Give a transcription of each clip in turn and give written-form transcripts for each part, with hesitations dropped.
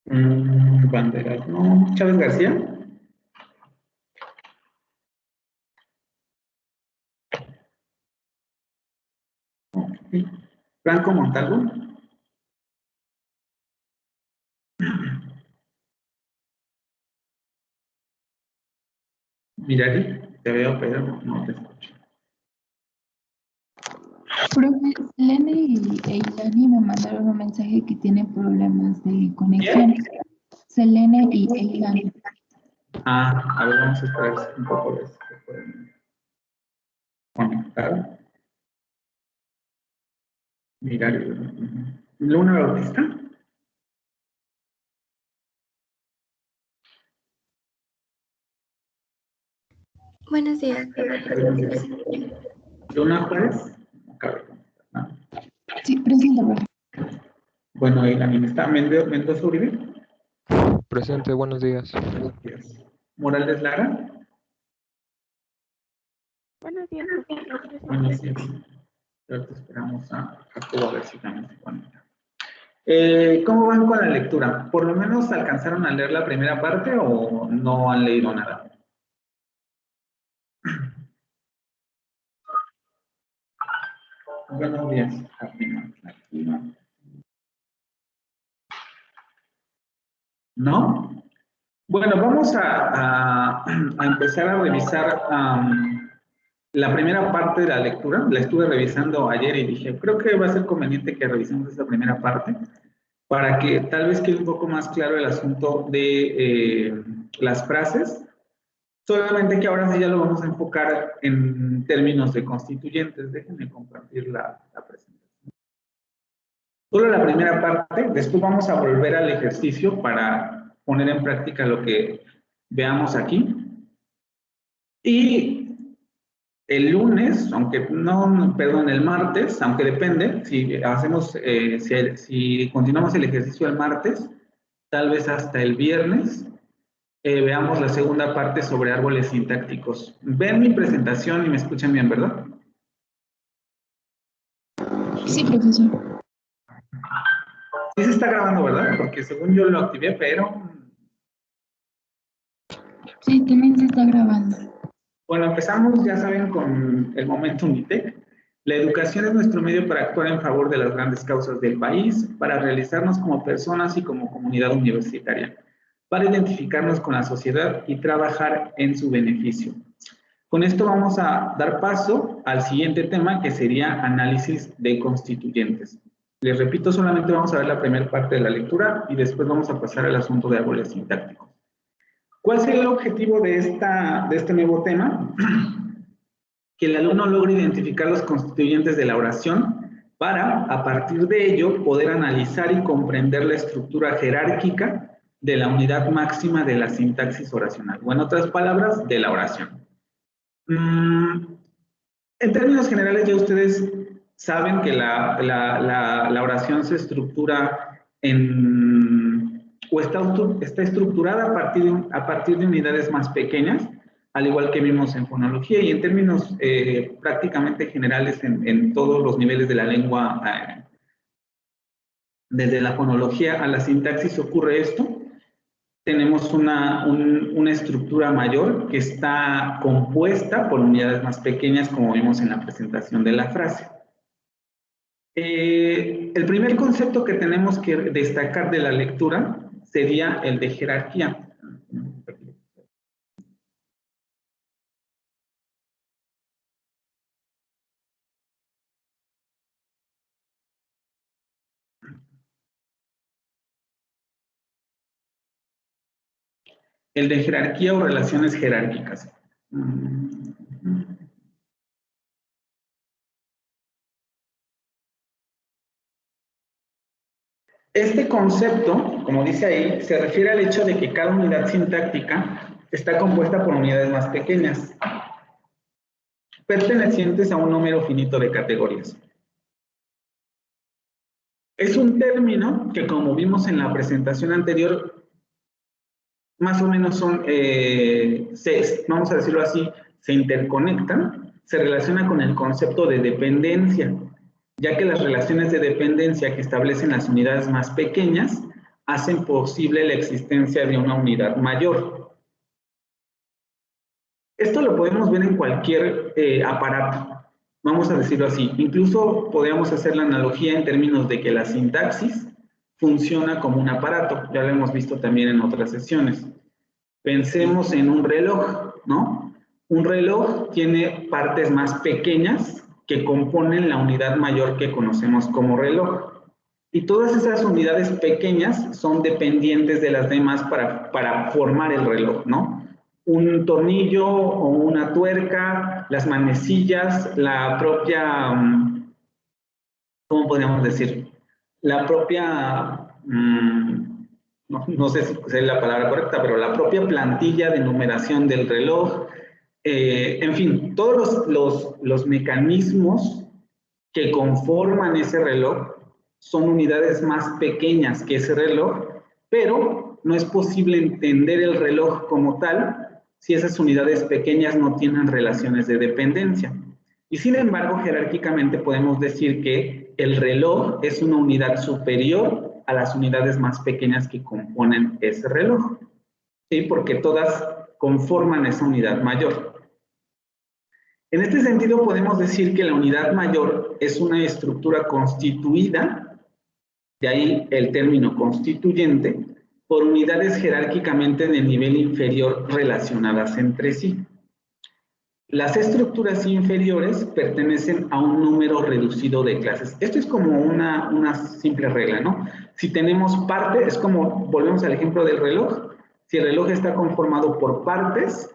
Banderas, no. Chávez García. Ok. Franco Montalvo. Mirari, te veo, pero no te escucho. Profe, Selene y Eilani me mandaron un mensaje que tienen problemas de conexión. ¿Bien? Selene y Eilani. A ver, vamos a esperar un poco de esto. Conectar. Mirari. Luna Bautista. Buenos días, profe. Luna Juárez. ¿No? Sí, presente, profe. Bueno, ahí también está. Mendoza Uribe. Presente, buenos días. Buenos días. Morales Lara. Buenos días, profe. Buenos días. Ahorita esperamos a todo a ver si también se conecta. ¿Cómo van con la lectura? ¿Por lo menos alcanzaron a leer la primera parte o no han leído nada? Buenos días. ¿No? Bueno, vamos a empezar a revisar la primera parte de la lectura. La estuve revisando ayer y dije, creo que va a ser conveniente que revisemos esa primera parte para que tal vez quede un poco más claro el asunto de las frases. Solamente que ahora sí ya lo vamos a enfocar en términos de constituyentes. Déjenme compartir la presentación. Solo la primera parte, después vamos a volver al ejercicio para poner en práctica lo que veamos aquí. Y el lunes, aunque no, perdón, el martes, aunque depende, si hacemos, si continuamos el ejercicio el martes, tal vez hasta el viernes, veamos la segunda parte sobre árboles sintácticos. Ven mi presentación y me escuchan bien, ¿verdad? Sí, profesor. Sí se está grabando, ¿verdad? Porque según yo lo activé, pero... Sí, también se está grabando. Bueno, empezamos, ya saben, con el momento Unitec. La educación es nuestro medio para actuar en favor de las grandes causas del país, para realizarnos como personas y como comunidad universitaria, para identificarnos con la sociedad y trabajar en su beneficio. Con esto vamos a dar paso al siguiente tema, que sería análisis de constituyentes. Les repito, solamente vamos a ver la primera parte de la lectura y después vamos a pasar al asunto de árboles sintácticos. ¿Cuál sería el objetivo de este nuevo tema? Que el alumno logre identificar los constituyentes de la oración para, a partir de ello, poder analizar y comprender la estructura jerárquica de la unidad máxima de la sintaxis oracional, o en otras palabras, de la oración. En términos generales, ya ustedes saben que la oración se estructura o está estructurada a partir de unidades más pequeñas, al igual que vimos en fonología, y en términos prácticamente generales en todos los niveles de la lengua, desde la fonología a la sintaxis ocurre esto. Tenemos una estructura mayor que está compuesta por unidades más pequeñas, como vimos en la presentación de la frase. El primer concepto que tenemos que destacar de la lectura sería el de jerarquía. El de jerarquía o relaciones jerárquicas. Este concepto, como dice ahí, se refiere al hecho de que cada unidad sintáctica está compuesta por unidades más pequeñas, pertenecientes a un número finito de categorías. Es un término que, como vimos en la presentación anterior, más o menos son, vamos a decirlo así, se interconectan, se relaciona con el concepto de dependencia, ya que las relaciones de dependencia que establecen las unidades más pequeñas hacen posible la existencia de una unidad mayor. Esto lo podemos ver en cualquier aparato, vamos a decirlo así. Incluso podríamos hacer la analogía en términos de que la sintaxis funciona como un aparato, ya lo hemos visto también en otras sesiones. Pensemos en un reloj, ¿no? Un reloj tiene partes más pequeñas que componen la unidad mayor que conocemos como reloj. Y todas esas unidades pequeñas son dependientes de las demás para formar el reloj, ¿no? Un tornillo o una tuerca, las manecillas, la propia, ¿cómo podríamos decir? La propia, no sé si es la palabra correcta, pero la propia plantilla de numeración del reloj, en fin, todos los mecanismos que conforman ese reloj son unidades más pequeñas que ese reloj, pero no es posible entender el reloj como tal si esas unidades pequeñas no tienen relaciones de dependencia. Y sin embargo, jerárquicamente podemos decir que el reloj es una unidad superior a las unidades más pequeñas que componen ese reloj, ¿sí? Porque todas conforman esa unidad mayor. En este sentido, podemos decir que la unidad mayor es una estructura constituida, de ahí el término constituyente, por unidades jerárquicamente de nivel inferior relacionadas entre sí. Las estructuras inferiores pertenecen a un número reducido de clases. Esto es como una simple regla, ¿no? Si tenemos parte, es como, volvemos al ejemplo del reloj, si el reloj está conformado por partes,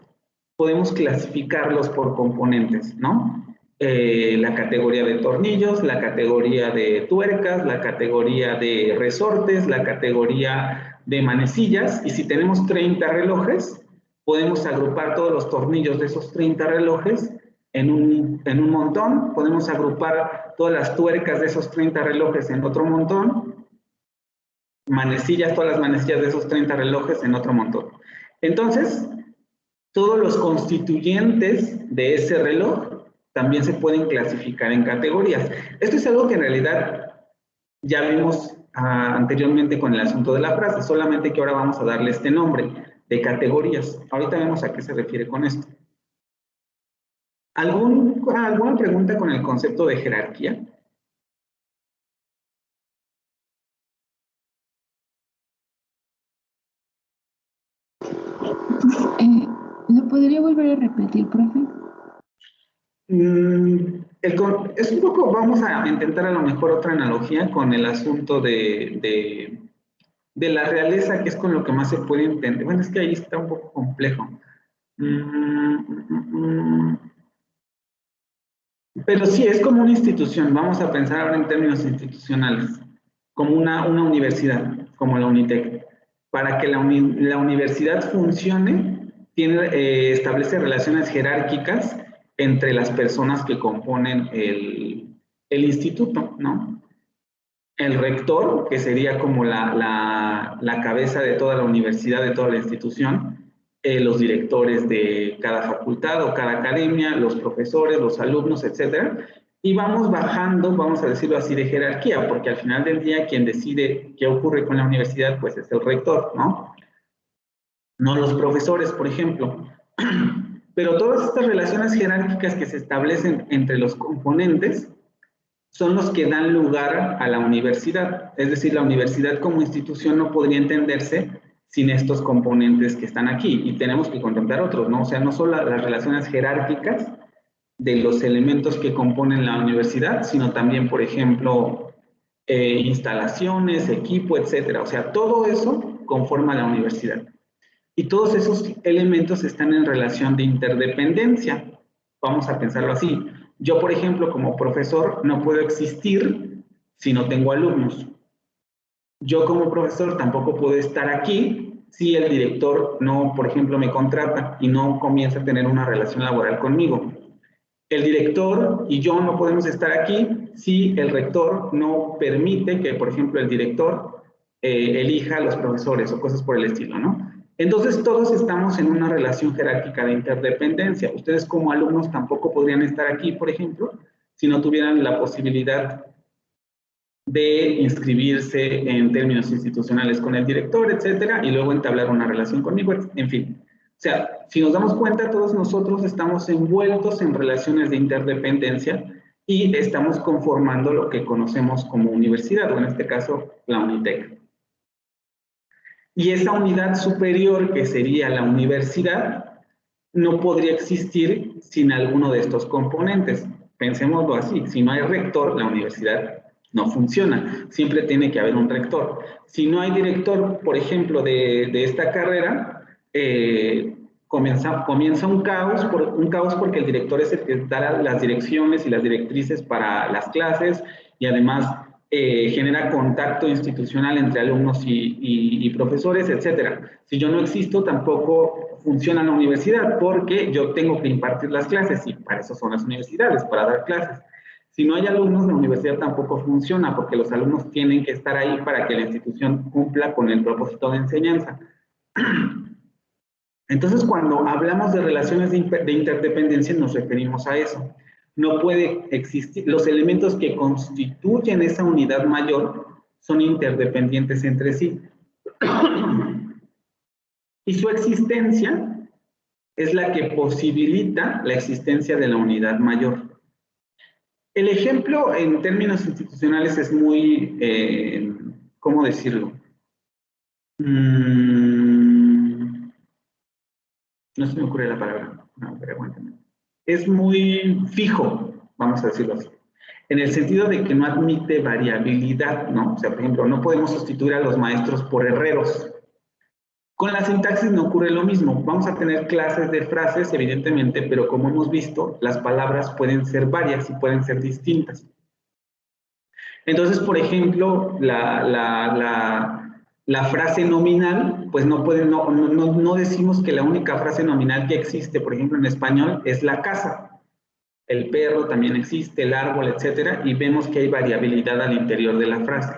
podemos clasificarlos por componentes, ¿no? La categoría de tornillos, la categoría de tuercas, la categoría de resortes, la categoría de manecillas, y si tenemos 30 relojes, podemos agrupar todos los tornillos de esos 30 relojes en un montón, podemos agrupar todas las tuercas de esos 30 relojes en otro montón, manecillas, todas las manecillas de esos 30 relojes en otro montón. Entonces, todos los constituyentes de ese reloj también se pueden clasificar en categorías. Esto es algo que en realidad ya vimos anteriormente con el asunto de la frase, solamente que ahora vamos a darle este nombre de categorías. Ahorita vemos a qué se refiere con esto. ¿Alguna pregunta con el concepto de jerarquía? ¿Lo podría volver a repetir, profe? Es un poco, vamos a intentar a lo mejor otra analogía con el asunto de la realeza, que es con lo que más se puede entender. Bueno, es que ahí está un poco complejo. Pero sí, es como una institución. Vamos a pensar ahora en términos institucionales, como una universidad, como la UNITEC. Para que la universidad funcione, establece relaciones jerárquicas entre las personas que componen el instituto, ¿no? El rector, que sería como la cabeza de toda la universidad, de toda la institución, los directores de cada facultad o cada academia, los profesores, los alumnos, etcétera, y vamos bajando, vamos a decirlo así, de jerarquía, porque al final del día quien decide qué ocurre con la universidad, pues es el rector, ¿no? No los profesores, por ejemplo. Pero todas estas relaciones jerárquicas que se establecen entre los componentes son los que dan lugar a la universidad. Es decir, la universidad como institución no podría entenderse sin estos componentes que están aquí, y tenemos que contemplar otros, ¿no? O sea, no solo las relaciones jerárquicas de los elementos que componen la universidad, sino también, por ejemplo, instalaciones, equipo, etcétera. O sea, todo eso conforma la universidad. Y todos esos elementos están en relación de interdependencia. Vamos a pensarlo así. Yo, por ejemplo, como profesor, no puedo existir si no tengo alumnos. Yo como profesor tampoco puedo estar aquí si el director no, por ejemplo, me contrata y no comienza a tener una relación laboral conmigo. El director y yo no podemos estar aquí si el rector no permite que, por ejemplo, el director elija a los profesores o cosas por el estilo, ¿no? Entonces, todos estamos en una relación jerárquica de interdependencia. Ustedes como alumnos tampoco podrían estar aquí, por ejemplo, si no tuvieran la posibilidad de inscribirse en términos institucionales con el director, etcétera, y luego entablar una relación conmigo, en fin. O sea, si nos damos cuenta, todos nosotros estamos envueltos en relaciones de interdependencia y estamos conformando lo que conocemos como universidad, o en este caso, la UNITEC. Y esa unidad superior, que sería la universidad, no podría existir sin alguno de estos componentes. Pensémoslo así, si no hay rector, la universidad no funciona, siempre tiene que haber un rector. Si no hay director, por ejemplo, de esta carrera, comienza un caos porque el director es el que da las direcciones y las directrices para las clases y además genera contacto institucional entre alumnos y profesores, etcétera. Si yo no existo, tampoco funciona la universidad porque yo tengo que impartir las clases y para eso son las universidades, para dar clases. Si no hay alumnos, la universidad tampoco funciona porque los alumnos tienen que estar ahí para que la institución cumpla con el propósito de enseñanza. Entonces, cuando hablamos de relaciones de interdependencia, nos referimos a eso. No puede existir, los elementos que constituyen esa unidad mayor son interdependientes entre sí. Y su existencia es la que posibilita la existencia de la unidad mayor. El ejemplo en términos institucionales es muy, ¿cómo decirlo? No se me ocurre la palabra, no, pero aguántame. Es muy fijo, vamos a decirlo así, en el sentido de que no admite variabilidad, ¿no? O sea, por ejemplo, no podemos sustituir a los maestros por herreros. Con la sintaxis no ocurre lo mismo. Vamos a tener clases de frases, evidentemente, pero como hemos visto, las palabras pueden ser varias y pueden ser distintas. Entonces, por ejemplo, la frase nominal, pues no decimos que la única frase nominal que existe, por ejemplo, en español, es la casa. El perro también existe, el árbol, etcétera, y vemos que hay variabilidad al interior de la frase.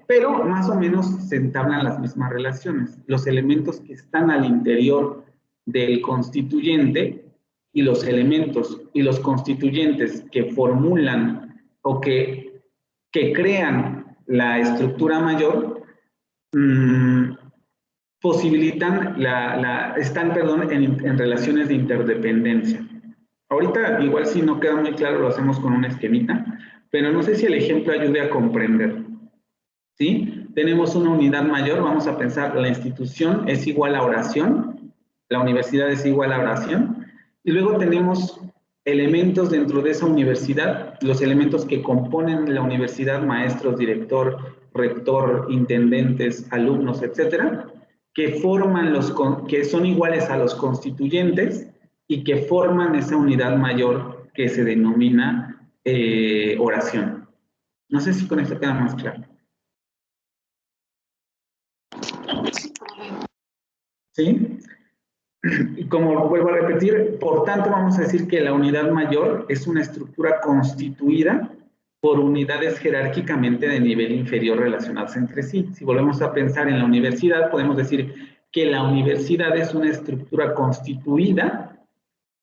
Pero más o menos se entablan las mismas relaciones. Los elementos que están al interior del constituyente y los elementos y los constituyentes que formulan o que crean la estructura mayor posibilitan, están en relaciones de interdependencia. Ahorita igual si no queda muy claro lo hacemos con una esquemita, pero no sé si el ejemplo ayude a comprender. ¿Sí? Tenemos una unidad mayor, vamos a pensar, la institución es igual a oración, la universidad es igual a oración, y luego tenemos elementos dentro de esa universidad, los elementos que componen la universidad, maestros, director, rector, intendentes, alumnos, etcétera, que son iguales a los constituyentes y que forman esa unidad mayor que se denomina oración. No sé si con esto queda más claro. ¿Sí? Y como vuelvo a repetir, por tanto vamos a decir que la unidad mayor es una estructura constituida por unidades jerárquicamente de nivel inferior relacionadas entre sí. Si volvemos a pensar en la universidad, podemos decir que la universidad es una estructura constituida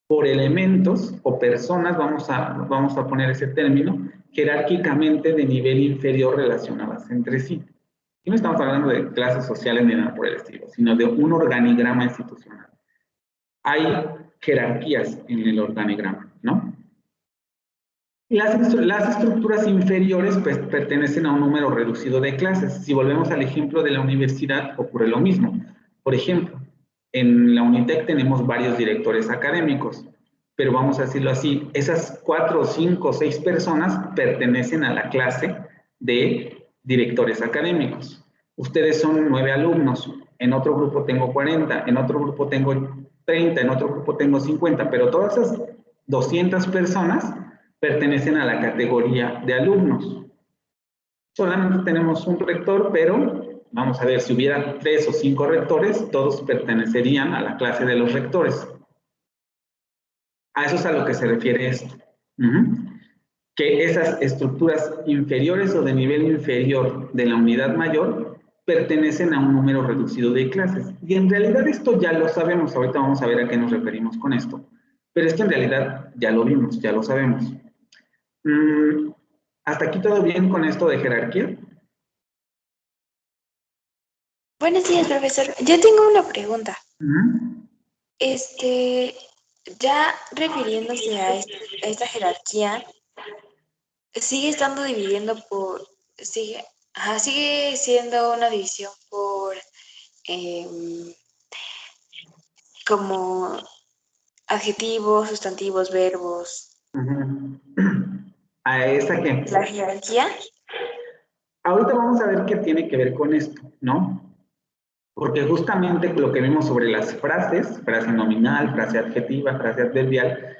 por elementos o personas, vamos a poner ese término, jerárquicamente de nivel inferior relacionadas entre sí. Y no estamos hablando de clases sociales ni nada por el estilo, sino de un organigrama institucional. Hay jerarquías en el organigrama, ¿no? Las estructuras inferiores pues, pertenecen a un número reducido de clases. Si volvemos al ejemplo de la universidad, ocurre lo mismo. Por ejemplo, en la UNITEC tenemos varios directores académicos, pero vamos a decirlo así, esas 4, 5, 6 personas pertenecen a la clase de directores académicos. Ustedes son 9 alumnos, en otro grupo tengo 40, en otro grupo tengo 30, en otro grupo tengo 50, pero todas esas 200 personas pertenecen a la categoría de alumnos. Solamente tenemos un rector, pero vamos a ver, si hubiera 3 o 5 rectores, todos pertenecerían a la clase de los rectores. A eso es a lo que se refiere esto. Que esas estructuras inferiores o de nivel inferior de la unidad mayor pertenecen a un número reducido de clases. Y en realidad esto ya lo sabemos, ahorita vamos a ver a qué nos referimos con esto. Pero esto en realidad ya lo vimos, ya lo sabemos. ¿Hasta aquí todo bien con esto de jerarquía? Buenos días, profesor. Yo tengo una pregunta. Ujú. Ya refiriéndose a esta jerarquía, sigue estando dividiendo sigue siendo una división por em, como adjetivos, sustantivos, verbos. Ujú. ¿A esa qué? La jerarquía. Ahorita vamos a ver qué tiene que ver con esto, ¿no? Porque justamente lo que vimos sobre las frases, frase nominal, frase adjetiva, frase adverbial,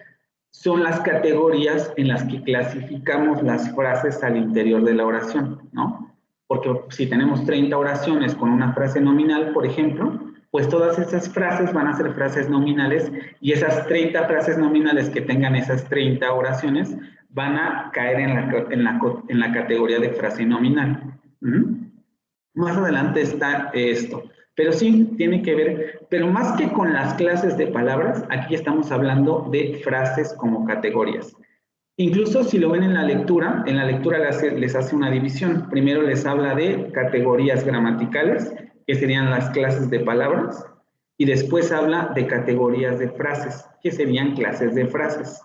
son las categorías en las que clasificamos las frases al interior de la oración, ¿no? Porque si tenemos 30 oraciones con una frase nominal, por ejemplo, pues todas esas frases van a ser frases nominales y esas 30 frases nominales que tengan esas 30 oraciones van a caer en la categoría de frase nominal. ¿Mm? Más adelante está esto. Pero sí, tiene que ver, pero más que con las clases de palabras, aquí estamos hablando de frases como categorías. Incluso si lo ven en la lectura les hace una división. Primero les habla de categorías gramaticales, que serían las clases de palabras, y después habla de categorías de frases, que serían clases de frases.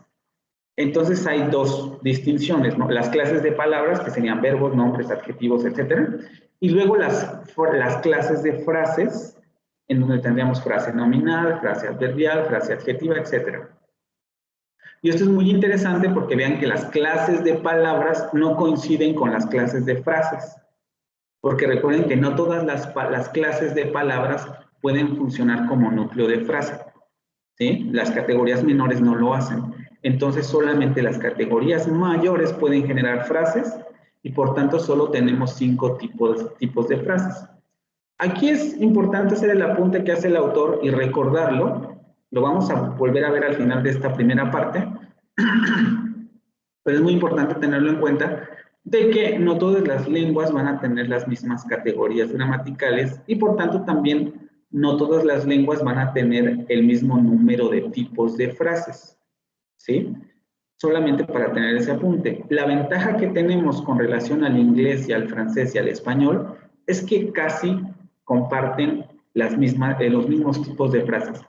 Entonces hay dos distinciones, ¿no? Las clases de palabras, que serían verbos, nombres, adjetivos, etcétera, y luego las clases de frases, en donde tendríamos frase nominal, frase adverbial, frase adjetiva, etcétera. Y esto es muy interesante porque vean que las clases de palabras no coinciden con las clases de frases, porque recuerden que no todas las clases de palabras pueden funcionar como núcleo de frase, ¿sí? Las categorías menores no lo hacen. Entonces solamente las categorías mayores pueden generar frases y por tanto solo tenemos 5 tipos de frases. Aquí es importante hacer el apunte que hace el autor y recordarlo. Lo vamos a volver a ver al final de esta primera parte. Pero es muy importante tenerlo en cuenta de que no todas las lenguas van a tener las mismas categorías gramaticales y por tanto también no todas las lenguas van a tener el mismo número de tipos de frases, ¿sí? Solamente para tener ese apunte. La ventaja que tenemos con relación al inglés y al francés y al español es que casi comparten los mismos tipos de frases.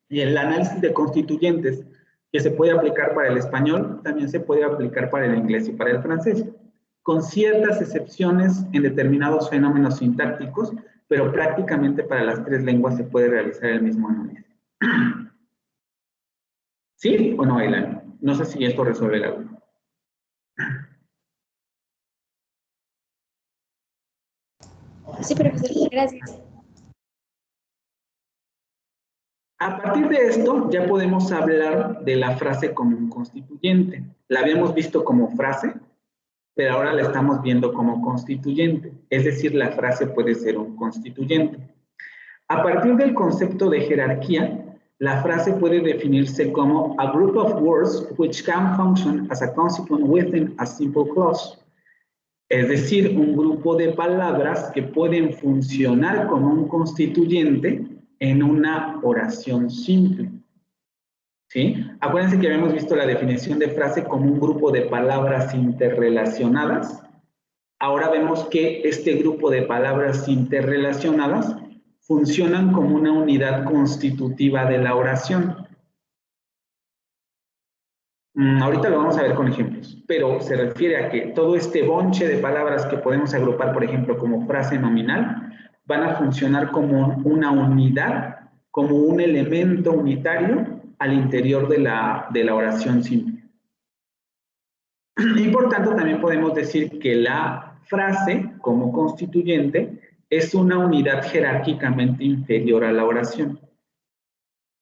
Y el análisis de constituyentes que se puede aplicar para el español, también se puede aplicar para el inglés y para el francés, con ciertas excepciones en determinados fenómenos sintácticos, pero prácticamente para las 3 lenguas se puede realizar el mismo análisis. ¿Sí o no, Elan? No sé si esto resuelve la duda. Sí, profesor, gracias. A partir de esto, ya podemos hablar de la frase común constituyente. La habíamos visto como frase, pero ahora la estamos viendo como constituyente. Es decir, la frase puede ser un constituyente. A partir del concepto de jerarquía, la frase puede definirse como a group of words which can function as a consequent within a simple clause. Es decir, un grupo de palabras que pueden funcionar como un constituyente en una oración simple. ¿Sí? Acuérdense que habíamos visto la definición de frase como un grupo de palabras interrelacionadas. Ahora vemos que este grupo de palabras interrelacionadas funcionan como una unidad constitutiva de la oración. Ahorita lo vamos a ver con ejemplos, pero se refiere a que todo este bonche de palabras que podemos agrupar, por ejemplo, como frase nominal, van a funcionar como una unidad, como un elemento unitario al interior de la oración simple. Y por tanto también podemos decir que la frase como constituyente es una unidad jerárquicamente inferior a la oración.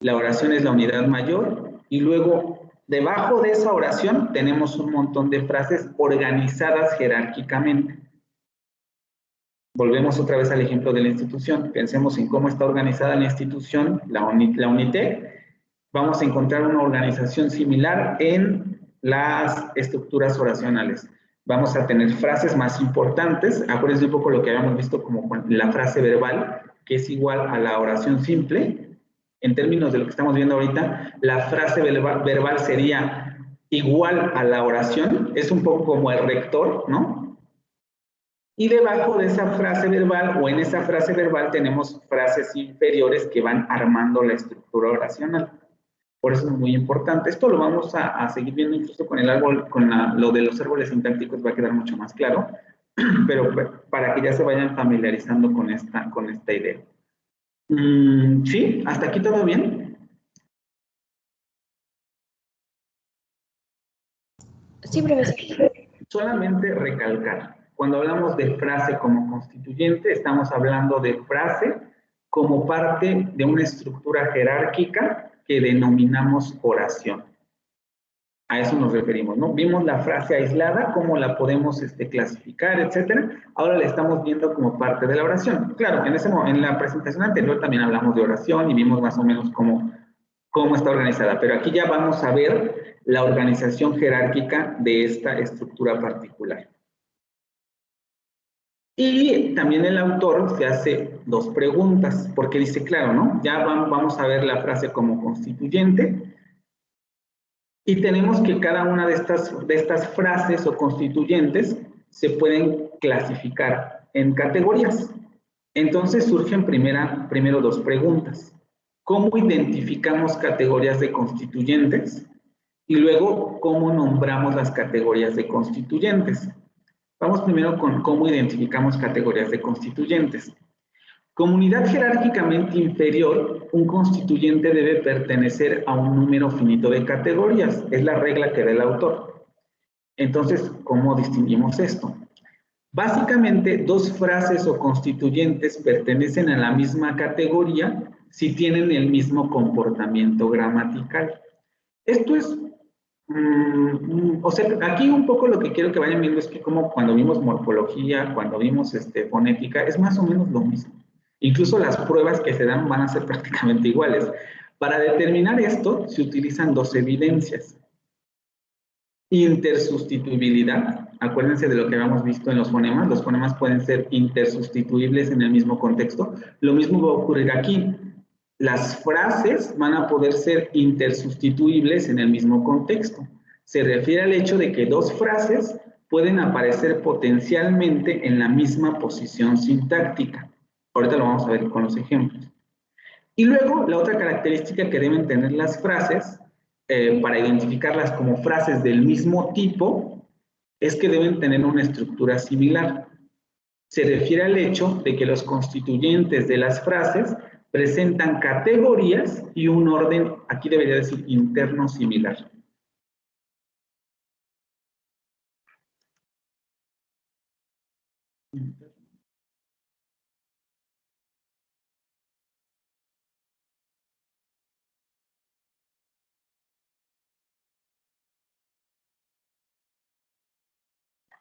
La oración es la unidad mayor y luego debajo de esa oración tenemos un montón de frases organizadas jerárquicamente. Volvemos otra vez al ejemplo de la institución. Pensemos en cómo está organizada la institución, la UNITEC. Vamos a encontrar una organización similar en las estructuras oracionales. Vamos a tener frases más importantes. Acuérdense un poco lo que habíamos visto como con la frase verbal, que es igual a la oración simple. En términos de lo que estamos viendo ahorita, la frase verbal sería igual a la oración, es un poco como el rector, ¿no? Y debajo de esa frase verbal o en esa frase verbal tenemos frases inferiores que van armando la estructura oracional. Por eso es muy importante. Esto lo vamos a seguir viendo incluso con el árbol, con lo de los árboles sintácticos va a quedar mucho más claro, pero para que ya se vayan familiarizando con esta idea. ¿Sí? ¿Hasta aquí todo bien? Sí, profesor. Solamente recalcar, cuando hablamos de frase como constituyente, estamos hablando de frase como parte de una estructura jerárquica que denominamos oración. A eso nos referimos, ¿no? Vimos la frase aislada, cómo la podemos clasificar, etcétera. Ahora la estamos viendo como parte de la oración. Claro, en la presentación anterior también hablamos de oración y vimos más o menos cómo está organizada, pero aquí ya vamos a ver la organización jerárquica de esta estructura particular. Y también el autor se hace dos preguntas, porque dice, claro, ¿no? Ya vamos a ver la frase como constituyente, y tenemos que cada una de estas frases o constituyentes se pueden clasificar en categorías. Entonces surgen primero dos preguntas. ¿Cómo identificamos categorías de constituyentes? Y luego, ¿cómo nombramos las categorías de constituyentes? Vamos primero con cómo identificamos categorías de constituyentes. Comunidad jerárquicamente inferior, un constituyente debe pertenecer a un número finito de categorías. Es la regla que da el autor. Entonces, ¿cómo distinguimos esto? Básicamente, dos frases o constituyentes pertenecen a la misma categoría si tienen el mismo comportamiento gramatical. Esto es, o sea, aquí un poco lo que quiero que vayan viendo es que como cuando vimos morfología, cuando vimos fonética, es más o menos lo mismo. Incluso las pruebas que se dan van a ser prácticamente iguales. Para determinar esto, se utilizan dos evidencias. Intersustituibilidad, acuérdense de lo que habíamos visto en los fonemas pueden ser intersustituibles en el mismo contexto. Lo mismo va a ocurrir aquí. Las frases van a poder ser intersustituibles en el mismo contexto. Se refiere al hecho de que dos frases pueden aparecer potencialmente en la misma posición sintáctica. Ahorita lo vamos a ver con los ejemplos. Y luego, la otra característica que deben tener las frases, para identificarlas como frases del mismo tipo, es que deben tener una estructura similar. Se refiere al hecho de que los constituyentes de las frases presentan categorías y un orden, aquí debería decir interno similar.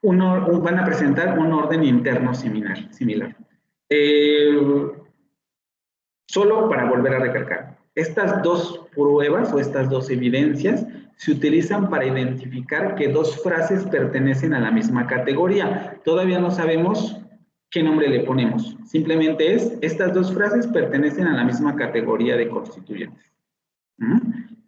Van a presentar un orden interno similar. Solo para volver a recalcar, estas dos pruebas o estas dos evidencias se utilizan para identificar que dos frases pertenecen a la misma categoría. Todavía no sabemos qué nombre le ponemos. Simplemente estas dos frases pertenecen a la misma categoría de constituyentes.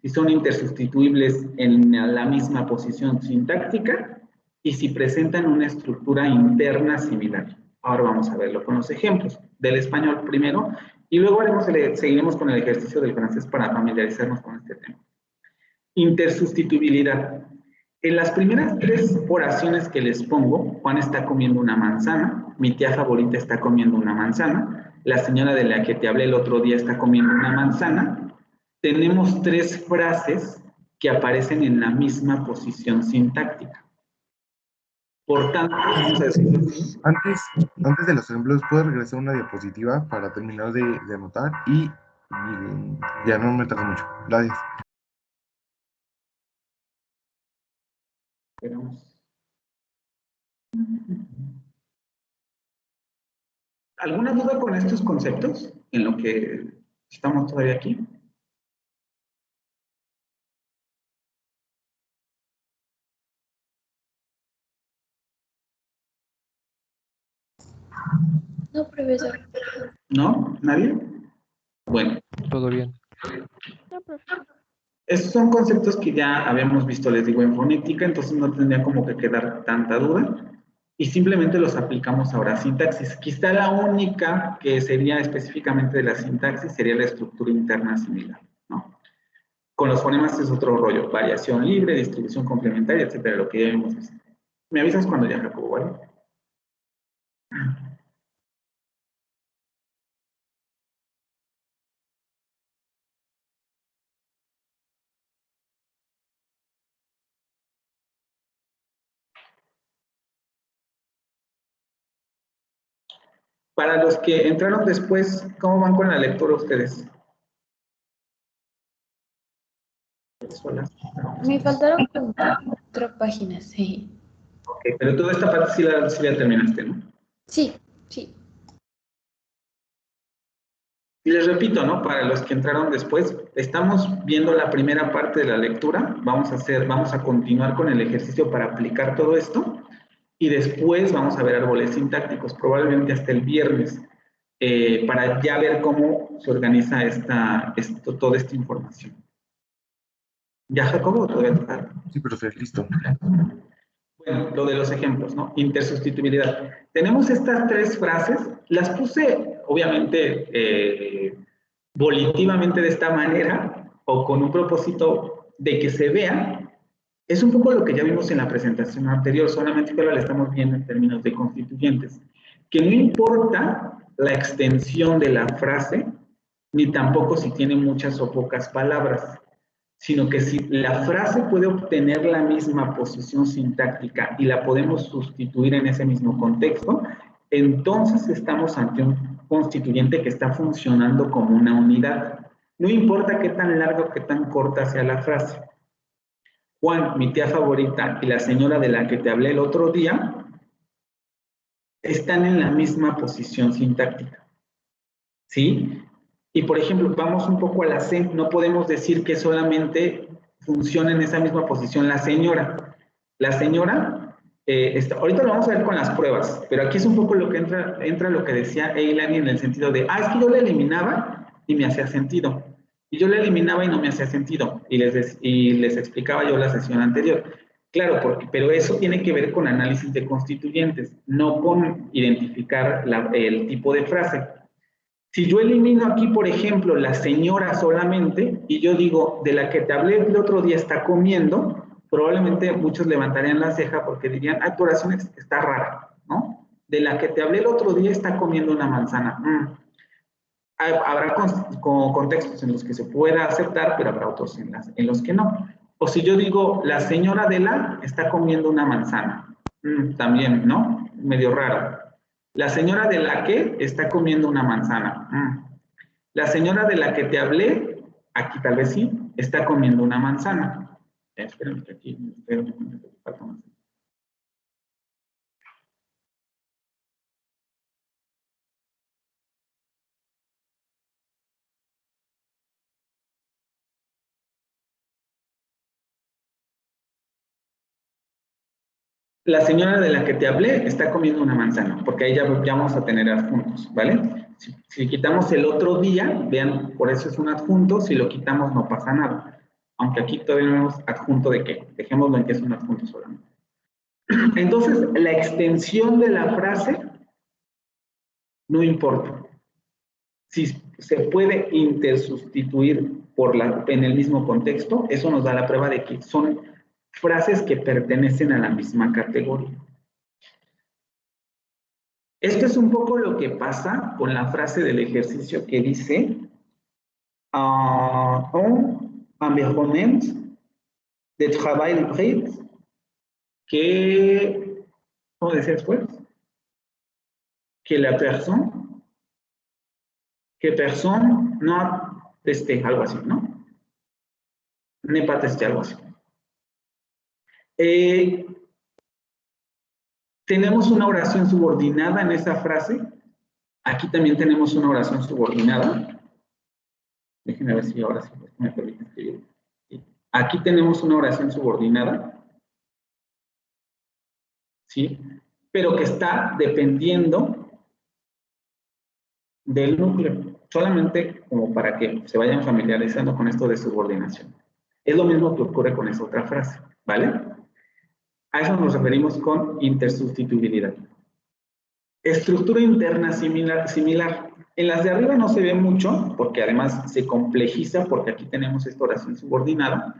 Si son intersustituibles en la misma posición sintáctica y si presentan una estructura interna similar. Ahora vamos a verlo con los ejemplos del español primero y luego seguiremos con el ejercicio del francés para familiarizarnos con este tema. Intersustituibilidad. En las primeras tres oraciones que les pongo, Juan está comiendo una manzana, mi tía favorita está comiendo una manzana, la señora de la que te hablé el otro día está comiendo una manzana. Tenemos tres frases que aparecen en la misma posición sintáctica. Por tanto, vamos a decir... Antes de los ejemplos, ¿puedo regresar una diapositiva para terminar de anotar? Y ya no me tardo mucho. Gracias. ¿Alguna duda con estos conceptos en lo que estamos todavía aquí? No, profesor. ¿No? ¿Nadie? Bueno. Todo bien. No, profesor. Estos son conceptos que ya habíamos visto, les digo, en fonética, entonces no tendría como que quedar tanta duda. Y simplemente los aplicamos ahora a sintaxis. Quizá la única que sería específicamente de la sintaxis sería la estructura interna similar, ¿no? Con los fonemas es otro rollo, variación libre, distribución complementaria, etcétera, lo que ya hemos visto. Me avisas cuando ya, Jacobo, ¿vale? Para los que entraron después, ¿cómo van con la lectura ustedes? Me faltaron como 4 páginas, sí. Ok, pero toda esta parte sí la terminaste, ¿no? Sí, sí. Y les repito, ¿no? Para los que entraron después, estamos viendo la primera parte de la lectura, vamos a continuar con el ejercicio para aplicar todo esto, y después vamos a ver árboles sintácticos, probablemente hasta el viernes, para ya ver cómo se organiza toda esta información. ¿Ya, Jacobo? ¿Todavía te falta? Sí, profe, listo. Bueno, lo de los ejemplos, ¿no? Intersustituibilidad. Tenemos estas 3 frases, las puse, obviamente, volitivamente de esta manera, o con un propósito de que se vea. Es un poco lo que ya vimos en la presentación anterior, solamente que ahora la estamos viendo en términos de constituyentes. Que no importa la extensión de la frase, ni tampoco si tiene muchas o pocas palabras, sino que si la frase puede obtener la misma posición sintáctica y la podemos sustituir en ese mismo contexto, entonces estamos ante un constituyente que está funcionando como una unidad. No importa qué tan larga o qué tan corta sea la frase. Juan, mi tía favorita, y la señora de la que te hablé el otro día, están en la misma posición sintáctica. ¿Sí? Y por ejemplo, vamos un poco a la C, no podemos decir que solamente funciona en esa misma posición la señora. La señora, ahorita lo vamos a ver con las pruebas, pero aquí es un poco lo que entra lo que decía Eilani en el sentido de, es que yo la eliminaba y me hacía sentido. Y yo la eliminaba y no me hacía sentido. Y les explicaba yo la sesión anterior. Claro, pero eso tiene que ver con análisis de constituyentes, no con identificar el tipo de frase. Si yo elimino aquí, por ejemplo, la señora solamente, y yo digo, de la que te hablé el otro día está comiendo, probablemente muchos levantarían la ceja porque dirían, tu oración está rara, ¿no? De la que te hablé el otro día está comiendo una manzana. Habrá contextos en los que se pueda aceptar, pero habrá otros en los que no. O si yo digo, la señora de la está comiendo una manzana, también, ¿no? Medio raro. La señora de la que está comiendo una manzana. La señora de la que te hablé, aquí tal vez sí, está comiendo una manzana. Espérenme que aquí falta más. La señora de la que te hablé está comiendo una manzana, porque ahí ya vamos a tener adjuntos, ¿vale? Si quitamos el otro día, vean, por eso es un adjunto, si lo quitamos no pasa nada. Aunque aquí todavía no vemos adjunto de qué, dejémoslo en que es un adjunto solamente. Entonces, la extensión de la frase no importa. Si se puede intersustituir en el mismo contexto, eso nos da la prueba de que son frases que pertenecen a la misma categoría. Esto es un poco lo que pasa con la frase del ejercicio que dice un environnement de travail hybride que, ¿cómo decía después? Que la persona, no testé, algo así, ¿no? Ne pas testé, algo así. Tenemos una oración subordinada en esa frase. Aquí también tenemos una oración subordinada. Déjenme ver si ahora sí me permiten escribir. Aquí tenemos una oración subordinada. ¿Sí? Pero que está dependiendo del núcleo. Solamente como para que se vayan familiarizando con esto de subordinación. Es lo mismo que ocurre con esa otra frase, ¿vale? A eso nos referimos con intersustituibilidad. Estructura interna similar. En las de arriba no se ve mucho, porque además se complejiza, porque aquí tenemos esta oración subordinada,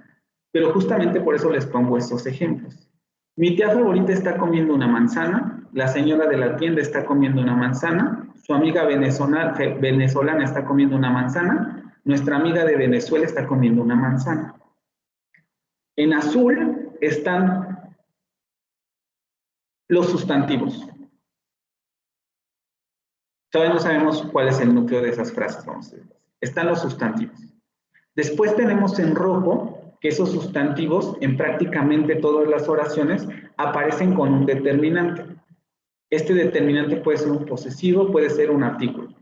pero justamente por eso les pongo estos ejemplos. Mi tía favorita está comiendo una manzana, la señora de la tienda está comiendo una manzana, su amiga venezolana está comiendo una manzana, nuestra amiga de Venezuela está comiendo una manzana. En azul están los sustantivos. Todavía no sabemos cuál es el núcleo de esas frases, vamos a decir. Están los sustantivos. Después tenemos en rojo que esos sustantivos en prácticamente todas las oraciones aparecen con un determinante. Este determinante puede ser un posesivo, puede ser un artículo.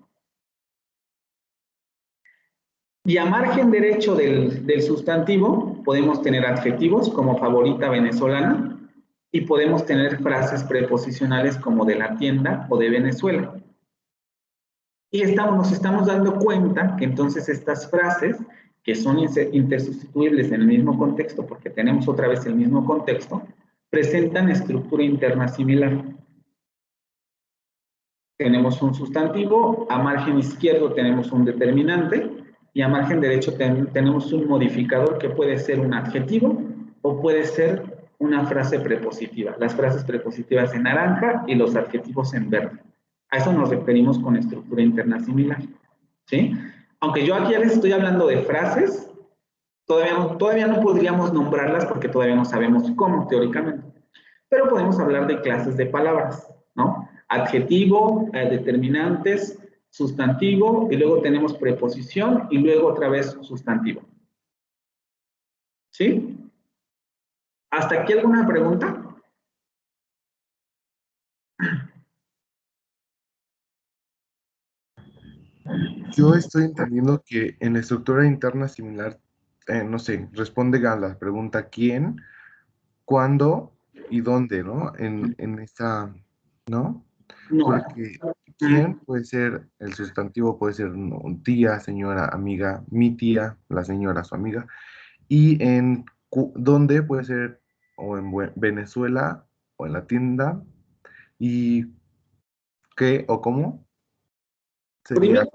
Y a margen derecho del sustantivo podemos tener adjetivos como favorita venezolana y podemos tener frases preposicionales como de la tienda o de Venezuela. Y nos estamos dando cuenta que entonces estas frases, que son intersustituibles en el mismo contexto, porque tenemos otra vez el mismo contexto, presentan estructura interna similar. Tenemos un sustantivo, a margen izquierdo tenemos un determinante, y a margen derecho tenemos un modificador que puede ser un adjetivo o puede ser una frase prepositiva. Las frases prepositivas en naranja y los adjetivos en verde. A eso nos referimos con estructura interna similar, ¿sí? Aunque yo aquí ya les estoy hablando de frases, todavía no podríamos nombrarlas porque todavía no sabemos cómo, teóricamente. Pero podemos hablar de clases de palabras, ¿no? Adjetivo, determinantes, sustantivo, y luego tenemos preposición, y luego otra vez sustantivo. ¿Sí? ¿Hasta aquí alguna pregunta? Yo estoy entendiendo que en la estructura interna similar, no sé, responde a la pregunta ¿quién?, ¿cuándo? Y dónde, ¿no? En esta, ¿no? No. Porque quién puede ser, el sustantivo puede ser tía, señora, amiga, mi tía, la señora, su amiga. Y en dónde puede ser o en Venezuela o en la tienda. Y qué o cómo sería.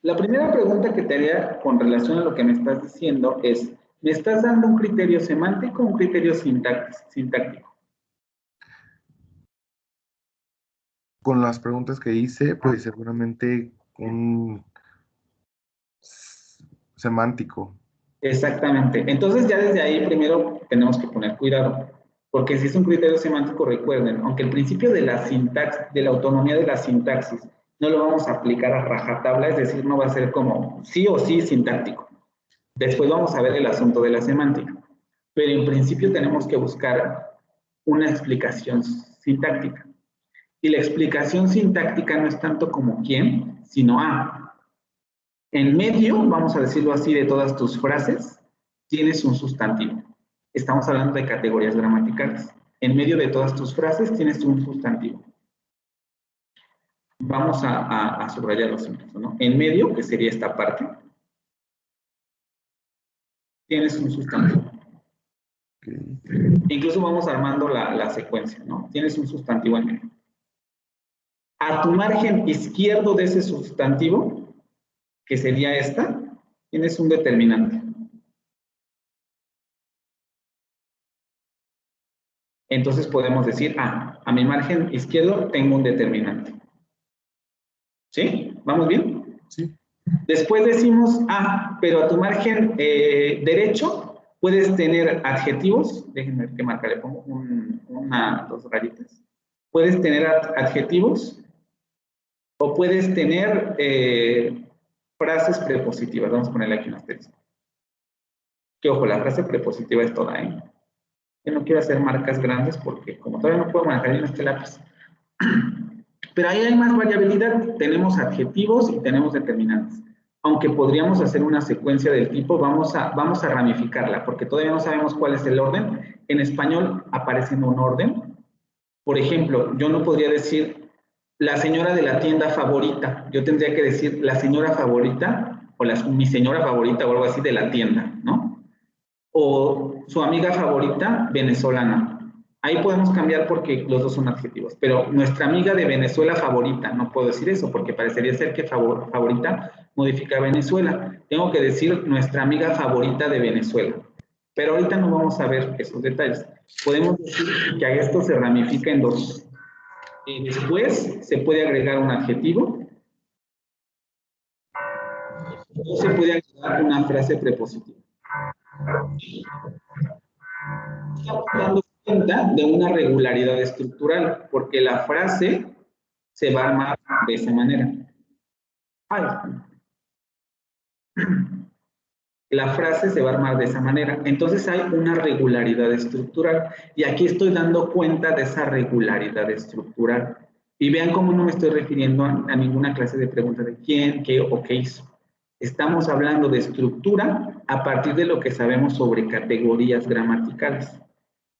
La primera pregunta que te haría con relación a lo que me estás diciendo es, ¿me estás dando un criterio semántico o un criterio sintáctico? Con las preguntas que hice, pues seguramente un semántico. Exactamente. Entonces ya desde ahí primero tenemos que poner cuidado, porque si es un criterio semántico, recuerden, aunque el principio de la sintaxis, de la autonomía de la sintaxis, no lo vamos a aplicar a rajatabla, es decir, no va a ser como sí o sí sintáctico. Después vamos a ver el asunto de la semántica, pero en principio tenemos que buscar una explicación sintáctica. Y la explicación sintáctica no es tanto como quién, sino en medio, vamos a decirlo así, de todas tus frases, tienes un sustantivo. Estamos hablando de categorías gramaticales. En medio de todas tus frases tienes un sustantivo. Vamos a subrayarlo siempre, ¿no? En medio, que sería esta parte, tienes un sustantivo. Incluso vamos armando la secuencia, ¿no? Tienes un sustantivo en medio. A tu margen izquierdo de ese sustantivo, que sería esta, tienes un determinante. Entonces podemos decir, a mi margen izquierdo tengo un determinante. ¿Sí? ¿Vamos bien? Sí. Después decimos, pero a tu margen derecho puedes tener adjetivos. Déjenme ver qué marca le pongo, dos rayitas. Puedes tener adjetivos o puedes tener frases prepositivas. Vamos a ponerle aquí un asterisco. Que ojo, la frase prepositiva es toda, ¿eh? Yo no quiero hacer marcas grandes porque como todavía no puedo manejar bien este lápiz. Pero ahí hay más variabilidad. Tenemos adjetivos y tenemos determinantes. Aunque podríamos hacer una secuencia del tipo, vamos a ramificarla, porque todavía no sabemos cuál es el orden. En español aparece en un orden. Por ejemplo, yo no podría decir la señora de la tienda favorita. Yo tendría que decir la señora favorita o mi señora favorita o algo así de la tienda, ¿no? O su amiga favorita, venezolana. Ahí podemos cambiar porque los dos son adjetivos. Pero nuestra amiga de Venezuela favorita, no puedo decir eso porque parecería ser que favorita modifica Venezuela. Tengo que decir nuestra amiga favorita de Venezuela. Pero ahorita no vamos a ver esos detalles. Podemos decir que a esto se ramifica en dos. Y después se puede agregar un adjetivo o se puede agregar una frase prepositiva. Estamos dando cuenta de una regularidad estructural, porque la frase se va a armar de esa manera. La frase se va a armar de esa manera. Entonces hay una regularidad estructural. Y aquí estoy dando cuenta de esa regularidad estructural. Y vean cómo no me estoy refiriendo a ninguna clase de pregunta de quién, qué o qué hizo. Estamos hablando de estructura a partir de lo que sabemos sobre categorías gramaticales.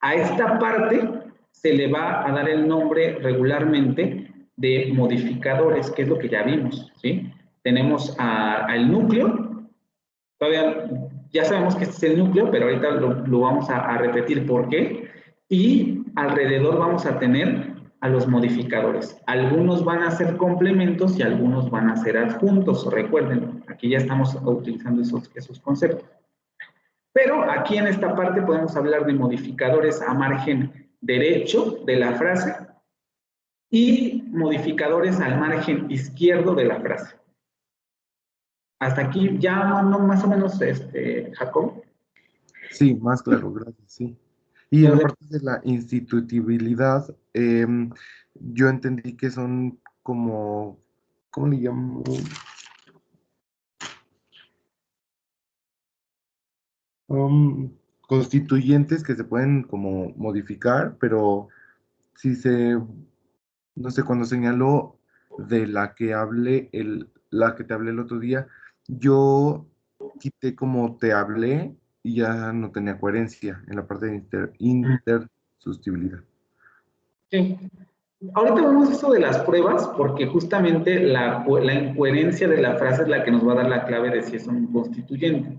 A esta parte se le va a dar el nombre regularmente de modificadores, que es lo que ya vimos, ¿sí? Tenemos al núcleo. Todavía ya sabemos que este es el núcleo, pero ahorita lo vamos a repetir por qué. Y alrededor vamos a tener a los modificadores. Algunos van a ser complementos y algunos van a ser adjuntos. Recuerden, aquí ya estamos utilizando esos conceptos. Pero aquí en esta parte podemos hablar de modificadores a margen derecho de la frase y modificadores al margen izquierdo de la frase. Hasta aquí ya más o menos, Jacob. Sí, más claro, gracias, sí. Y en la parte de la institutibilidad, yo entendí que son como, ¿cómo le llamo? Constituyentes que se pueden como modificar, pero si se, no sé, cuando señaló de la que hablé, la que te hablé el otro día, yo quité como te hablé y ya no tenía coherencia en la parte de intersustibilidad. Sí. Ahorita vemos eso de las pruebas porque justamente la incoherencia de la frase es la que nos va a dar la clave de si es un constituyente.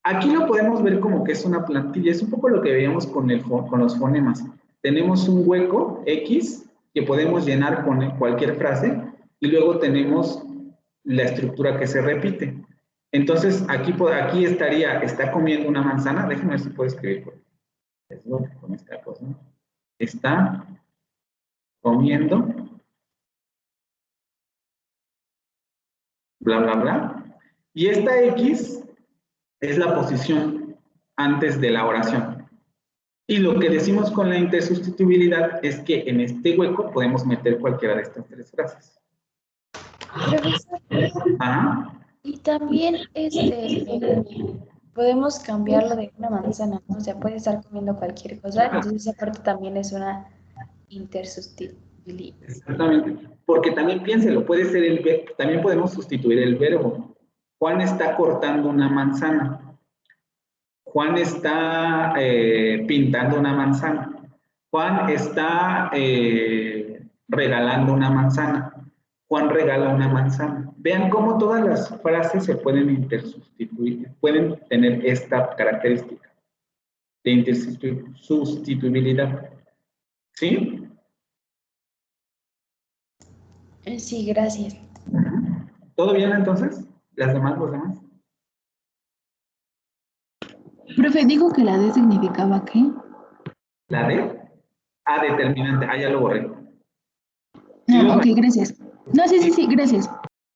Aquí lo podemos ver como que es una plantilla, es un poco lo que veíamos con los fonemas. Tenemos un hueco X que podemos llenar con cualquier frase y luego tenemos la estructura que se repite. Entonces, aquí está comiendo una manzana, déjenme ver si puedo escribir con esta cosa. Está comiendo, bla, bla, bla. Y esta X es la posición antes de la oración. Y lo que decimos con la intersustituibilidad es que en este hueco podemos meter cualquiera de estas tres frases. Profesor, Ajá. y también podemos cambiarlo de una manzana, ¿no? O sea, puede estar comiendo cualquier cosa, entonces esa parte también es una intersustituibilidad. Exactamente. Porque también piénselo, puede ser también podemos sustituir el verbo. Juan está cortando una manzana. Juan está pintando una manzana. Juan está regalando una manzana. Juan regala una manzana. Vean cómo todas las frases se pueden intersustituir, pueden tener esta característica de intersustituibilidad. ¿Sí? Sí, gracias. ¿Todo bien entonces? ¿Los demás? Profe, dijo que la D significaba ¿qué? ¿La D? Determinante. Ya lo borré. Ah, ok, gracias. No, sí, gracias.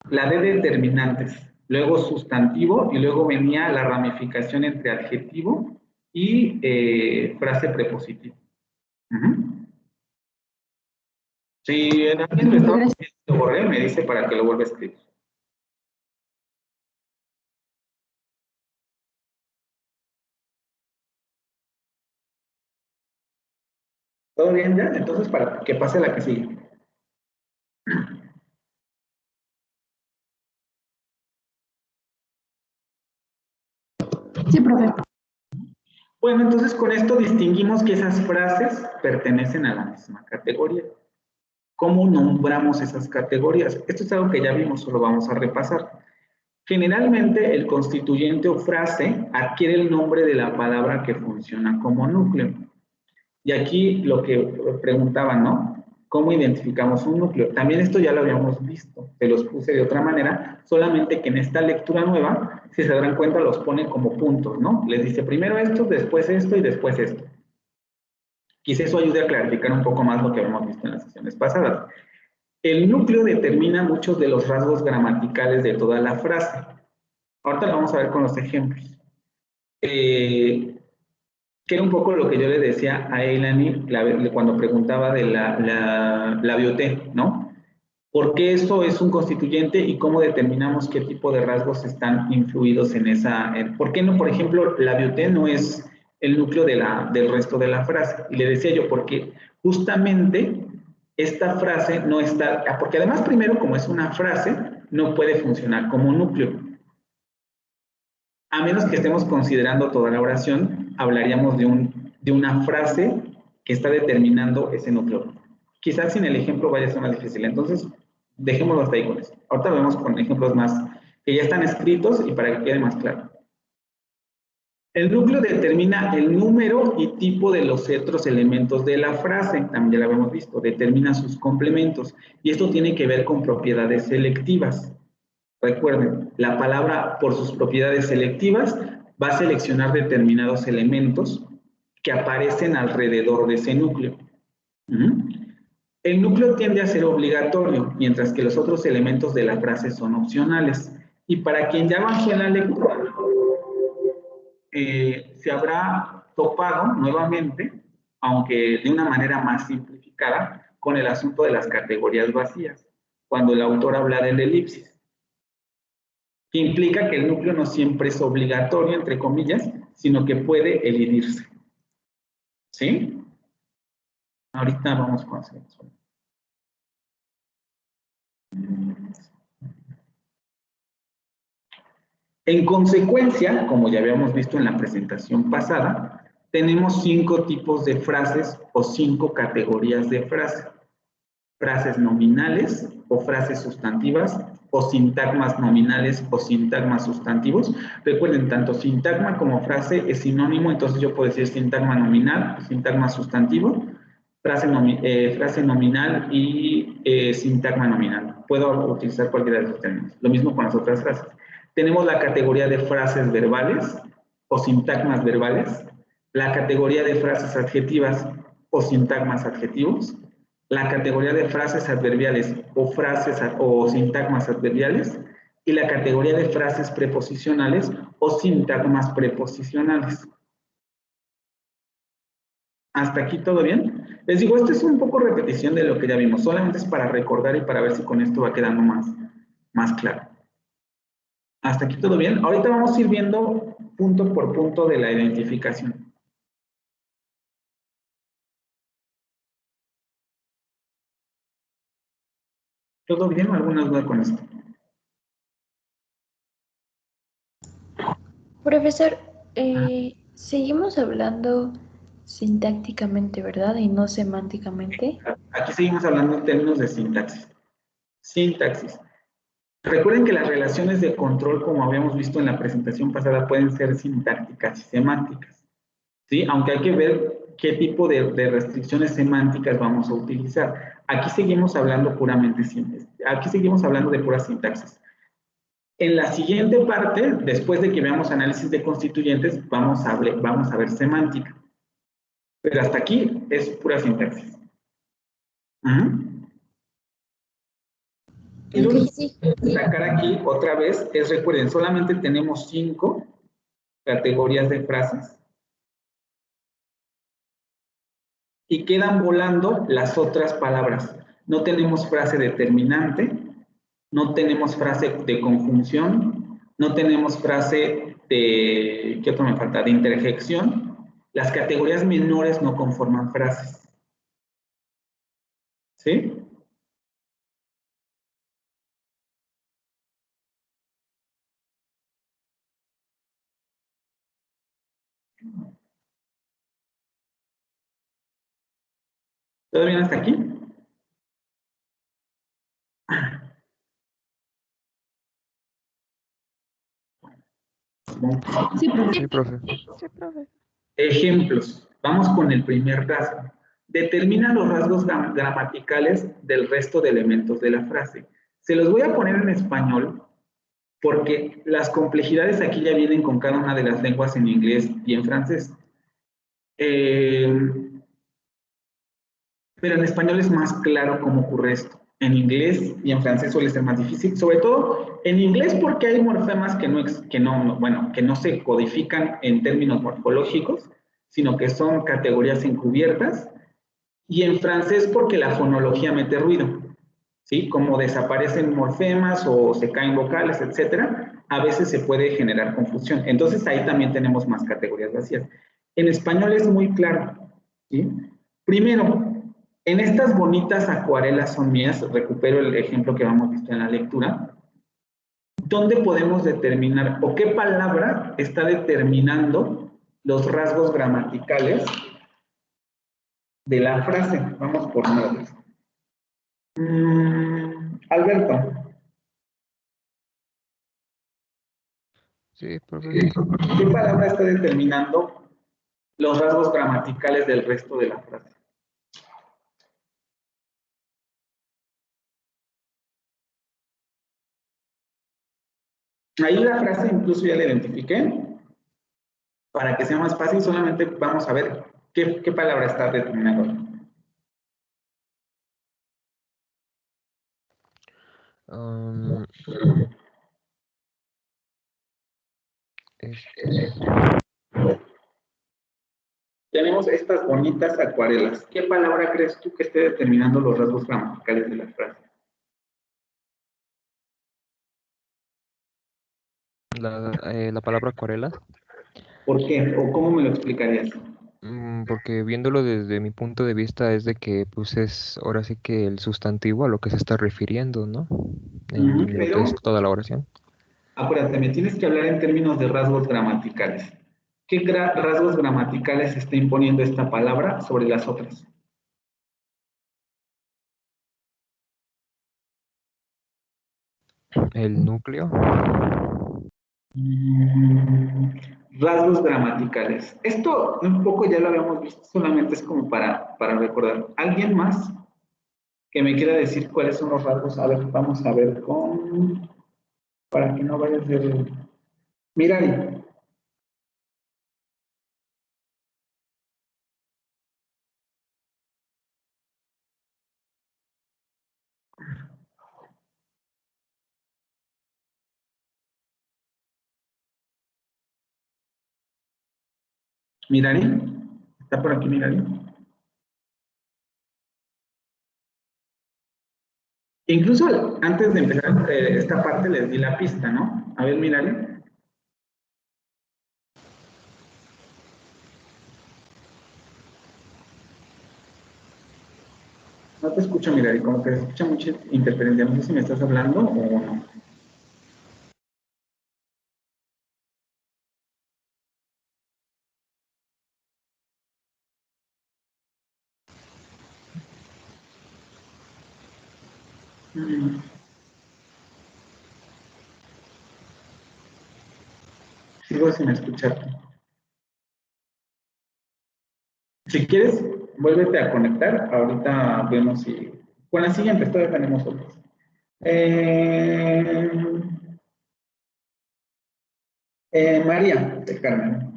La de determinantes, luego sustantivo y luego venía la ramificación entre adjetivo y frase prepositiva. Si alguien lo estaba haciendo, lo borré, me dice para que lo vuelva a escribir. ¿Todo bien ya? Entonces, para que pase la que sigue. Sí, profe. Bueno, entonces con esto distinguimos que esas frases pertenecen a la misma categoría. ¿Cómo nombramos esas categorías? Esto es algo que ya vimos, solo vamos a repasar. Generalmente el constituyente o frase adquiere el nombre de la palabra que funciona como núcleo. Y aquí lo que preguntaban, ¿no? ¿Cómo identificamos un núcleo? También esto ya lo habíamos visto, se los puse de otra manera, solamente que en esta lectura nueva, si se darán cuenta, los pone como puntos, ¿no? Les dice primero esto, después esto y después esto. Quizá eso ayude a clarificar un poco más lo que habíamos visto en las sesiones pasadas. El núcleo determina muchos de los rasgos gramaticales de toda la frase. Ahorita lo vamos a ver con los ejemplos. Que era un poco lo que yo le decía a Eilani cuando preguntaba de la bioté, ¿no? ¿Por qué eso es un constituyente y cómo determinamos qué tipo de rasgos están influidos en esa? ¿Por qué no, por ejemplo, la bioté no es el núcleo del resto de la frase? Y le decía yo, porque justamente esta frase no está, porque además primero como es una frase, no puede funcionar como núcleo. A menos que estemos considerando toda la oración, hablaríamos de una frase que está determinando ese núcleo. Quizás sin el ejemplo vaya a ser más difícil, entonces dejémoslo hasta ahí con eso. Ahorita lo vemos con ejemplos más que ya están escritos y para que quede más claro. El núcleo determina el número y tipo de los otros elementos de la frase, también ya lo habíamos visto, determina sus complementos, y esto tiene que ver con propiedades selectivas. Recuerden, la palabra por sus propiedades selectivas va a seleccionar determinados elementos que aparecen alrededor de ese núcleo. El núcleo tiende a ser obligatorio, mientras que los otros elementos de la frase son opcionales. Y para quien ya avanzó en la lectura, se habrá topado nuevamente, aunque de una manera más simplificada, con el asunto de las categorías vacías, cuando el autor habla del elipsis, que implica que el núcleo no siempre es obligatorio, entre comillas, sino que puede elidirse. ¿Sí? Ahorita vamos con eso. En consecuencia, como ya habíamos visto en la presentación pasada, tenemos 5 tipos de frases o 5 categorías de frase. Frases nominales o frases sustantivas o sintagmas nominales o sintagmas sustantivos. Recuerden, tanto sintagma como frase es sinónimo, entonces yo puedo decir sintagma nominal, sintagma sustantivo, frase nominal y sintagma nominal. Puedo utilizar cualquiera de esos términos. Lo mismo con las otras frases. Tenemos la categoría de frases verbales o sintagmas verbales, la categoría de frases adjetivas o sintagmas adjetivos, la categoría de frases adverbiales o sintagmas adverbiales y la categoría de frases preposicionales o sintagmas preposicionales. ¿Hasta aquí todo bien? Les digo, esto es un poco repetición de lo que ya vimos, solamente es para recordar y para ver si con esto va quedando más claro. ¿Hasta aquí todo bien? Ahorita vamos a ir viendo punto por punto de la identificación. ¿Todo bien o alguna duda con esto? Profesor, seguimos hablando sintácticamente, ¿verdad? Y no semánticamente. Aquí seguimos hablando en términos de sintaxis. Sintaxis. Recuerden que las relaciones de control, como habíamos visto en la presentación pasada, pueden ser sintácticas y semánticas, ¿sí? Aunque hay que ver qué tipo de restricciones semánticas vamos a utilizar. Aquí seguimos hablando puramente, aquí seguimos hablando de pura sintaxis. En la siguiente parte, después de que veamos análisis de constituyentes, vamos a ver semántica. Pero hasta aquí es pura sintaxis. Y lo que destacar aquí otra vez es, recuerden, solamente tenemos 5 categorías de frases y quedan volando las otras palabras. No tenemos frase determinante, no tenemos frase de conjunción, no tenemos frase de, ¿qué otro me falta? De interjección. Las categorías menores no conforman frases. ¿Sí? ¿Todo bien hasta aquí? supongo. Sí, profe. Sí, profe. Sí, profe. Ejemplos. Vamos con el primer rasgo. Determina los rasgos gramaticales del resto de elementos de la frase. Se los voy a poner en español porque las complejidades aquí ya vienen con cada una de las lenguas en inglés y en francés. Pero en español es más claro cómo ocurre esto. En inglés y en francés suele ser más difícil, sobre todo en inglés porque hay morfemas que no se codifican en términos morfológicos, sino que son categorías encubiertas, y en francés porque la fonología mete ruido, ¿sí? Como desaparecen morfemas o se caen vocales, etcétera, a veces se puede generar confusión. Entonces ahí también tenemos más categorías vacías. En español es muy claro, ¿sí? Primero, en estas bonitas acuarelas son mías, recupero el ejemplo que habíamos visto en la lectura, ¿dónde podemos determinar o qué palabra está determinando los rasgos gramaticales de la frase? Vamos por nombres. Alberto. Sí, profe. ¿Qué palabra está determinando los rasgos gramaticales del resto de la frase? Ahí la frase incluso ya la identifiqué. Para que sea más fácil, solamente vamos a ver qué palabra está determinando. Um, Tenemos estas bonitas acuarelas. ¿Qué palabra crees tú que esté determinando los rasgos gramaticales de la frase? la palabra acuarela, ¿Por qué? ¿O cómo me lo explicarías? porque viéndolo desde mi punto de vista es de que pues es ahora sí que el sustantivo a lo que se está refiriendo, ¿no? En lo que es Pero, toda la oración. acuérdate, me tienes que hablar en términos de rasgos gramaticales. ¿Qué rasgos gramaticales está imponiendo esta palabra sobre las otras? El núcleo. Rasgos gramaticales. Esto un poco ya lo habíamos visto, solamente es como para recordar. ¿Alguien más que me quiera decir cuáles son los rasgos? A ver, vamos a ver para que no vaya a ser... Mirari. Mirari. ¿Está por aquí Mirari? Incluso antes de empezar esta parte les di la pista, ¿no? A ver, Mirari. No te escucho, Mirari, como que se escucha mucha interferencia. No sé si me estás hablando o no. Sigo sin escucharte. Si quieres, vuélvete a conectar. Ahorita vemos si... Con la siguiente, todavía tenemos otros. María de Carmen.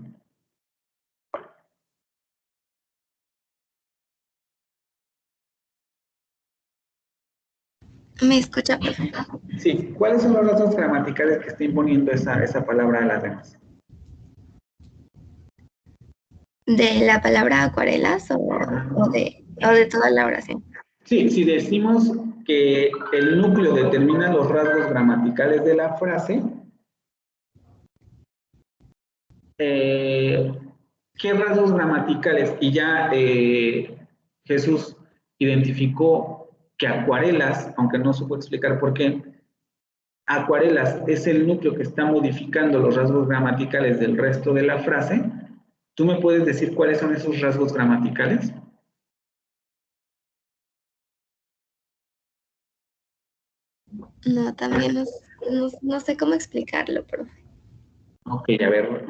¿Me escucha, profe? Sí, ¿cuáles son los rasgos gramaticales que está imponiendo esa palabra a las demás? ¿De la palabra acuarelas o de toda la oración? Sí, si decimos que el núcleo determina los rasgos gramaticales de la frase, ¿qué rasgos gramaticales? Y ya Jesús identificó que acuarelas, aunque no supo explicar por qué, acuarelas es el núcleo que está modificando los rasgos gramaticales del resto de la frase. ¿Tú me puedes decir cuáles son esos rasgos gramaticales? No, también no sé cómo explicarlo, profe. Ok, a ver.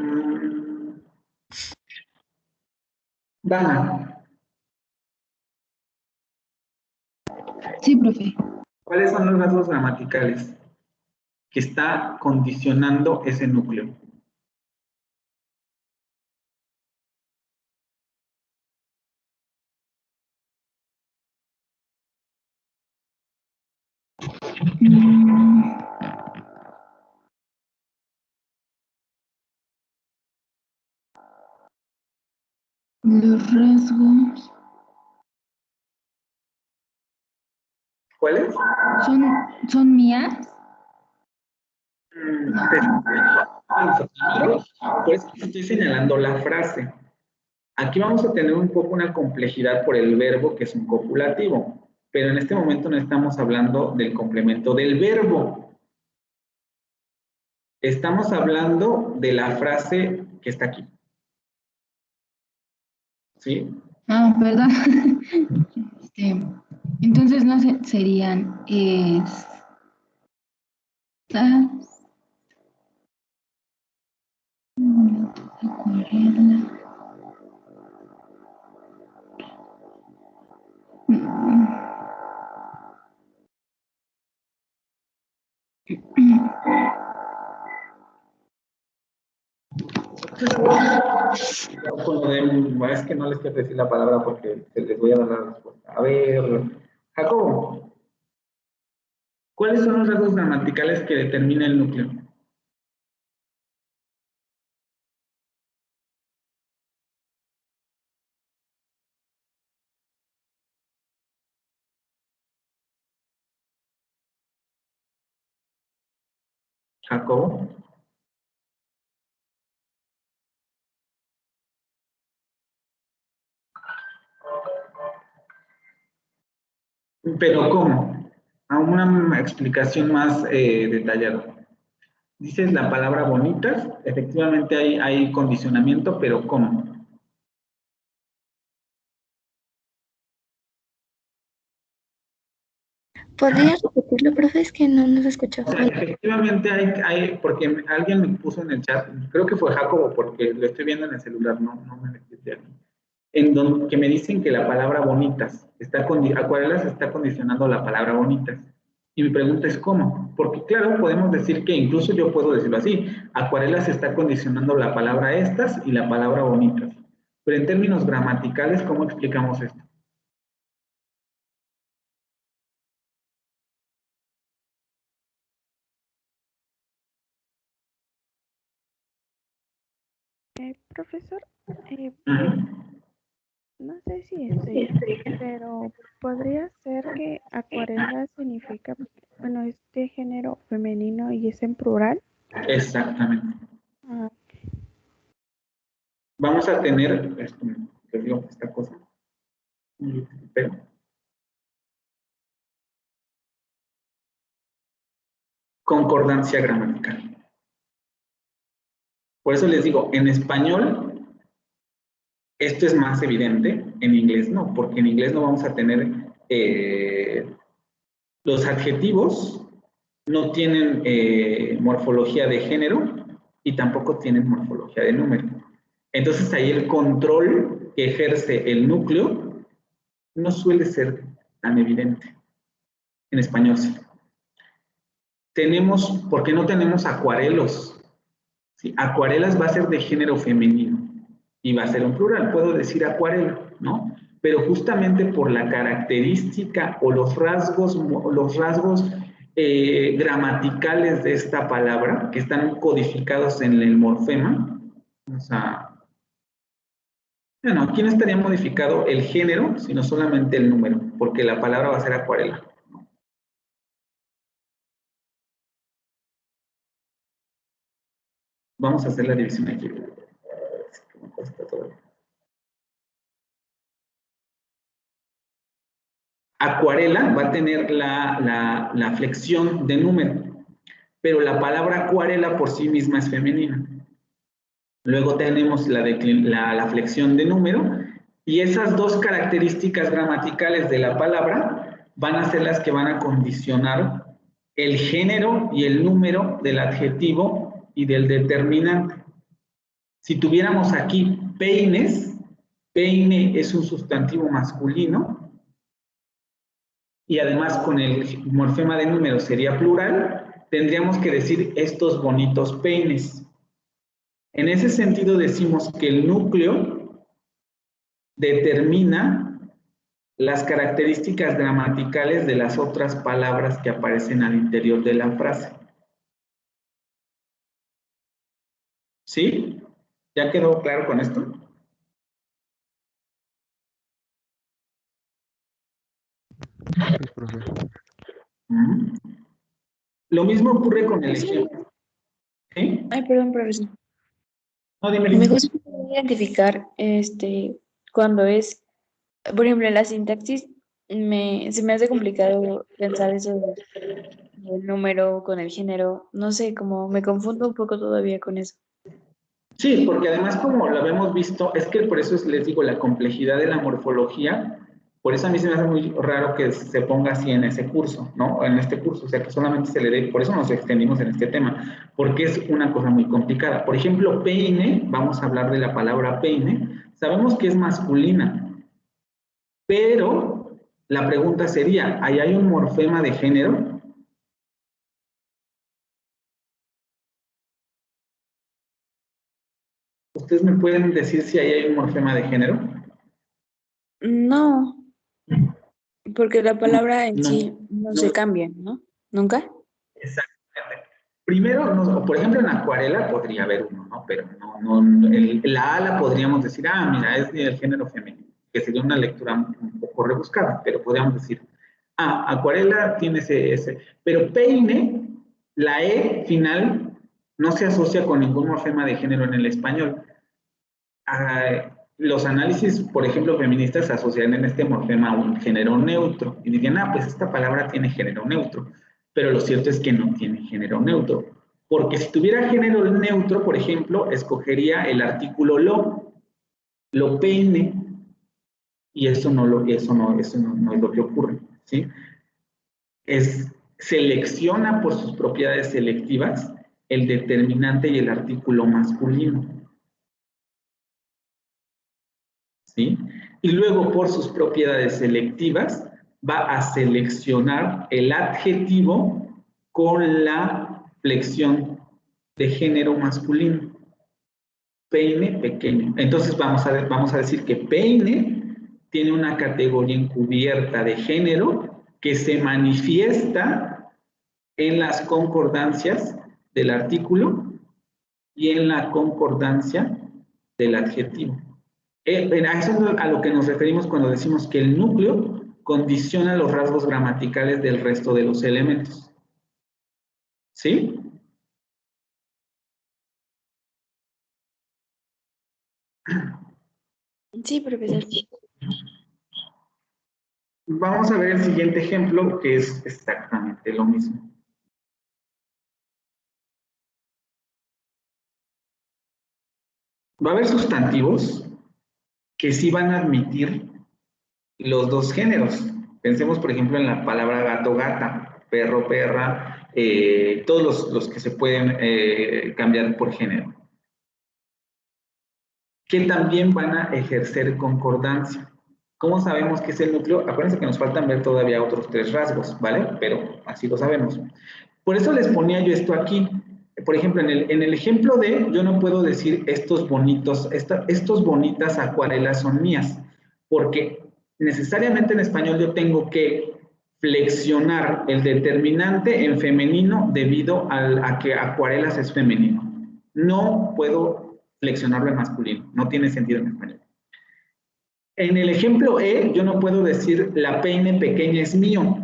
Dana, Sí, profe. ¿cuáles son los rasgos gramaticales que está condicionando ese núcleo? Mm, los rasgos ¿Cuáles? son mías. Pues estoy señalando la frase. Aquí vamos a tener un poco una complejidad por el verbo, que es un copulativo, pero en este momento no estamos hablando del complemento del verbo. Estamos hablando de la frase que está aquí. ¿Sí? Ah, perdón. Entonces no sé, serían acuarela. Con lo de, es que no les quiero decir la palabra porque les voy a dar la respuesta. A ver, Jacobo, ¿cuáles son los rasgos gramaticales que determina el núcleo? Jacobo. Pero ¿cómo? A una explicación más detallada. Dices la palabra bonitas, efectivamente hay condicionamiento, pero ¿cómo? ¿Podrías repetirlo, profe? Es que no se escuchó. O sea, efectivamente porque alguien me puso en el chat, creo que fue Jacobo, porque lo estoy viendo en el celular, no me metí aquí, en donde que me dicen que la palabra bonitas, acuarelas está condicionando la palabra bonitas. Y mi pregunta es ¿cómo? Porque claro, podemos decir que, incluso yo puedo decirlo así, acuarelas está condicionando la palabra estas y la palabra bonitas. Pero en términos gramaticales, ¿cómo explicamos esto? Profesor, Ujú. no sé si estoy bien, pero podría ser que acuarela significa, bueno, es de género femenino y es en plural. Exactamente. Ah, Vamos a tener, les digo, esta cosa, pero concordancia gramatical. Por eso les digo, en español esto es más evidente, en inglés no, porque en inglés no vamos a tener los adjetivos, no tienen morfología de género y tampoco tienen morfología de número. Entonces ahí el control que ejerce el núcleo no suele ser tan evidente. En español sí. ¿Por qué no tenemos acuarelos? ¿Sí? Acuarelas va a ser de género femenino y va a ser un plural, puedo decir acuarela, ¿no? Pero justamente por la característica o los rasgos gramaticales de esta palabra, que están codificados en el morfema, o sea, bueno, aquí no estaría modificado el género, sino solamente el número, porque la palabra va a ser acuarela. Vamos a hacer la división aquí. Acuarela va a tener la flexión de número, pero la palabra acuarela por sí misma es femenina. Luego tenemos la flexión de número, y esas dos características gramaticales de la palabra van a ser las que van a condicionar el género y el número del adjetivo y del determinante. Si tuviéramos aquí peines, peine es un sustantivo masculino, y además con el morfema de número sería plural, tendríamos que decir estos bonitos peines. En ese sentido decimos que el núcleo determina las características gramaticales de las otras palabras que aparecen al interior de la frase. ¿Sí? ¿Ya quedó claro con esto? Sí, profe. Lo mismo ocurre con el ejemplo. ¿Sí? Ay, perdón, profesor. No, dime. Me gusta identificar cuando es, por ejemplo, en la sintaxis, se me hace complicado pensar eso del número con el género. No sé, como me confundo un poco todavía con eso. Sí, porque además como lo habíamos visto, es que por eso les digo la complejidad de la morfología, por eso a mí se me hace muy raro que se ponga así en ese curso, ¿no? En este curso, o sea, que solamente se le dé, por eso nos extendimos en este tema, porque es una cosa muy complicada. Por ejemplo, peine, vamos a hablar de la palabra peine, sabemos que es masculina, pero la pregunta sería, ¿ahí hay un morfema de género? ¿Ustedes me pueden decir si ahí hay un morfema de género? No, porque la palabra en No, sí no se cambia, ¿no? ¿Nunca? Exactamente. Primero, por ejemplo, en acuarela podría haber uno, ¿no? Pero la A la podríamos decir, mira, es del género femenino, que sería una lectura un poco rebuscada, pero podríamos decir, acuarela tiene ese. Pero peine, la E final no se asocia con ningún morfema de género en el español. Los análisis, por ejemplo, feministas se asocian en este morfema a un género neutro y dirían, pues esta palabra tiene género neutro, pero lo cierto es que no tiene género neutro, porque si tuviera género neutro, por ejemplo, escogería el artículo lo peine, y eso no es lo que ocurre, ¿sí? Selecciona por sus propiedades selectivas el determinante y el artículo masculino. ¿Sí? Y luego, por sus propiedades selectivas, va a seleccionar el adjetivo con la flexión de género masculino. Peine pequeño. Entonces vamos a decir que peine tiene una categoría encubierta de género que se manifiesta en las concordancias del artículo y en la concordancia del adjetivo. A eso es a lo que nos referimos cuando decimos que el núcleo condiciona los rasgos gramaticales del resto de los elementos. ¿Sí? Sí, profesor. Vamos a ver el siguiente ejemplo, que es exactamente lo mismo. Va a haber sustantivos que sí van a admitir los dos géneros. Pensemos, por ejemplo, en la palabra gato, gata, perro, perra, todos los que se pueden cambiar por género, que también van a ejercer concordancia. ¿Cómo sabemos que es el núcleo? Acuérdense que nos faltan ver todavía otros 3 rasgos, ¿vale? Pero así lo sabemos. Por eso les ponía yo esto aquí. Por ejemplo, en el ejemplo de, yo no puedo decir estos bonitas acuarelas son mías, porque necesariamente en español yo tengo que flexionar el determinante en femenino debido a que acuarelas es femenino. No puedo flexionarlo en masculino, no tiene sentido en español. En el ejemplo E, yo no puedo decir la peine pequeña es mío,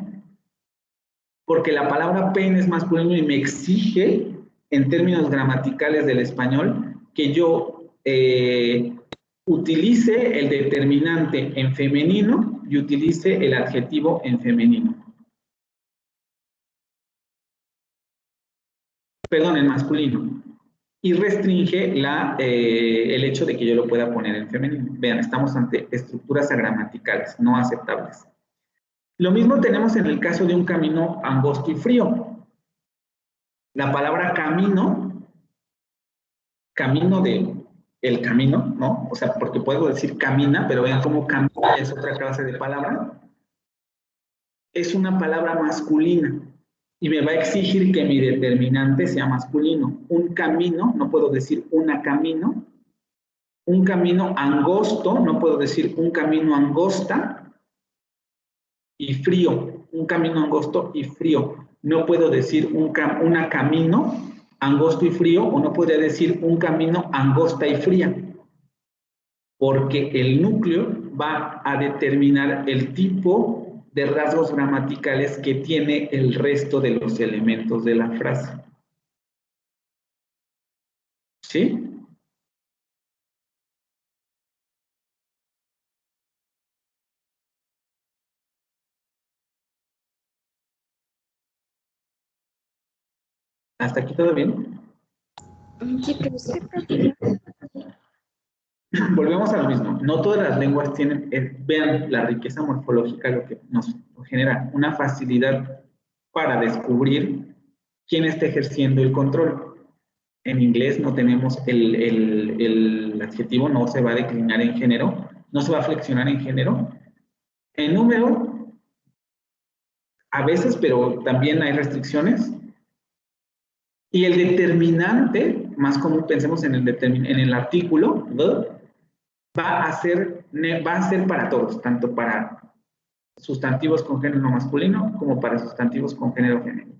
porque la palabra peine es masculino y me exige, en términos gramaticales del español, que yo utilice el determinante en femenino y utilice el adjetivo en femenino. Perdón, en masculino. Y restringe el hecho de que yo lo pueda poner en femenino. Vean, estamos ante estructuras agramaticales no aceptables. Lo mismo tenemos en el caso de un camino angosto y frío. La palabra camino camino de el camino, ¿no? O sea, porque puedo decir camina, pero vean cómo camina es otra clase de palabra. Es una palabra masculina y me va a exigir que mi determinante sea masculino. Un camino, no puedo decir una camino. Un camino angosto, no puedo decir un camino angosta. Y frío, un camino angosto y frío. No puedo decir una camino angosto y frío, o no podría decir un camino angosta y fría, porque el núcleo va a determinar el tipo de rasgos gramaticales que tiene el resto de los elementos de la frase. ¿Sí? ¿Hasta aquí todo bien? Sí, profesor. Volvemos a lo mismo. No todas las lenguas tienen, vean la riqueza morfológica, lo que nos genera una facilidad para descubrir quién está ejerciendo el control. En inglés no tenemos el adjetivo, no se va a declinar en género, no se va a flexionar en género. En número, a veces, pero también hay restricciones. Y el determinante, más común, pensemos en el artículo, ¿no? va a ser para todos, tanto para sustantivos con género masculino como para sustantivos con género femenino.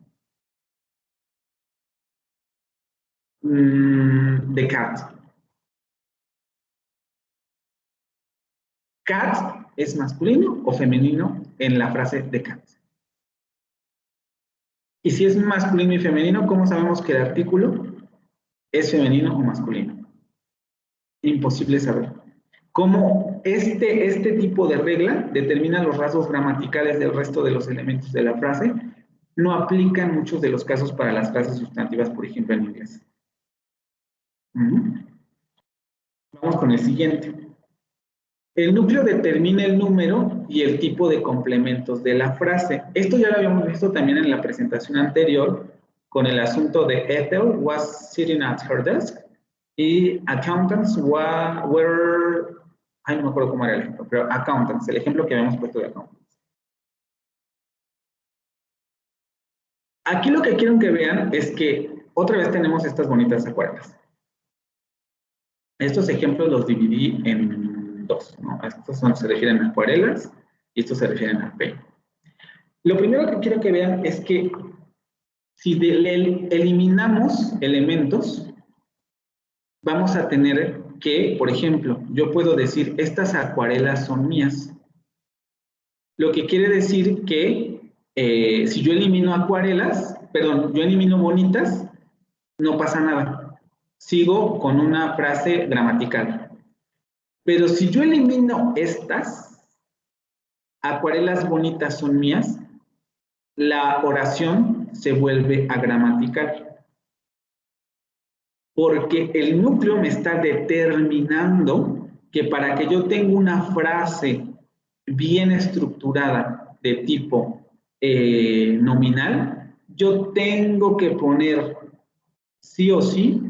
The cat. Cat es masculino o femenino en la frase the cat. Y si es masculino y femenino, ¿cómo sabemos que el artículo es femenino o masculino? Imposible saber. Cómo este tipo de regla determina los rasgos gramaticales del resto de los elementos de la frase, no aplica en muchos de los casos para las frases sustantivas, por ejemplo, en inglés. Vamos con el siguiente. El núcleo determina el número y el tipo de complementos de la frase. Esto ya lo habíamos visto también en la presentación anterior con el asunto de Ethel was sitting at her desk y accountants were, ay, no me acuerdo cómo era el ejemplo, pero accountants, el ejemplo que habíamos puesto de accountants. Aquí lo que quiero que vean es que otra vez tenemos estas bonitas acuarelas. Estos ejemplos los dividí en dos, ¿no? Estos se refieren a acuarelas y estos se refieren a peine. Lo primero que quiero que vean es que si eliminamos elementos, vamos a tener que, por ejemplo, yo puedo decir, estas acuarelas son mías. Lo que quiere decir que si yo elimino acuarelas, perdón, yo elimino bonitas, no pasa nada. Sigo con una frase gramatical. Pero si yo elimino estas, acuarelas bonitas son mías, la oración se vuelve agramatical. Porque el núcleo me está determinando que para que yo tenga una frase bien estructurada de tipo nominal, yo tengo que poner sí o sí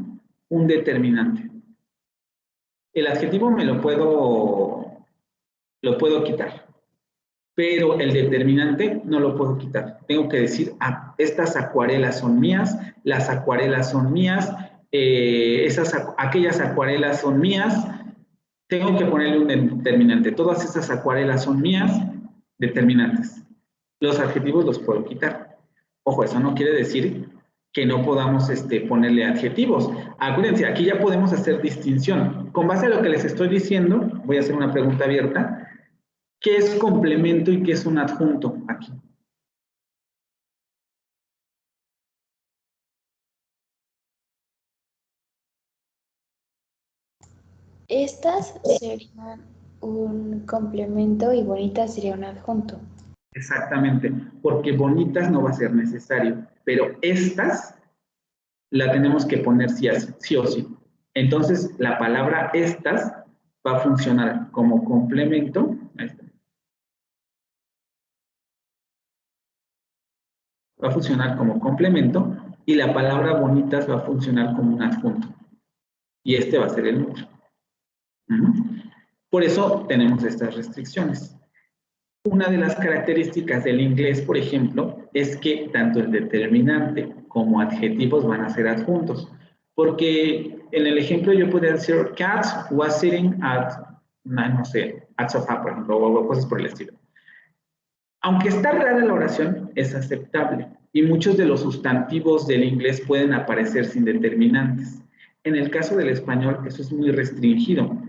un determinante. El adjetivo me lo puedo quitar, pero el determinante no lo puedo quitar. Tengo que decir, estas acuarelas son mías, las acuarelas son mías, aquellas acuarelas son mías. Tengo que ponerle un determinante. Todas esas acuarelas son mías, determinantes. Los adjetivos los puedo quitar. Ojo, eso no quiere decir que no podamos ponerle adjetivos. Acuérdense, aquí ya podemos hacer distinción. Con base a lo que les estoy diciendo, voy a hacer una pregunta abierta. ¿Qué es complemento y qué es un adjunto aquí? Estas serían un complemento y bonitas sería un adjunto. Exactamente, porque bonitas no va a ser necesario, pero estas la tenemos que poner sí o sí. Entonces, la palabra estas va a funcionar como complemento. Ahí está. Va a funcionar como complemento y la palabra bonitas va a funcionar como un adjunto. y este va a ser el núcleo. Por eso tenemos estas restricciones. Una de las características del inglés, por ejemplo, es que tanto el determinante como adjetivos van a ser adjuntos. Porque en el ejemplo yo podría decir, Cat was sitting at, no sé, at sofa, por ejemplo, o cosas por el estilo. Aunque está rara la oración, es aceptable. Y muchos de los sustantivos del inglés pueden aparecer sin determinantes. En el caso del español, eso es muy restringido.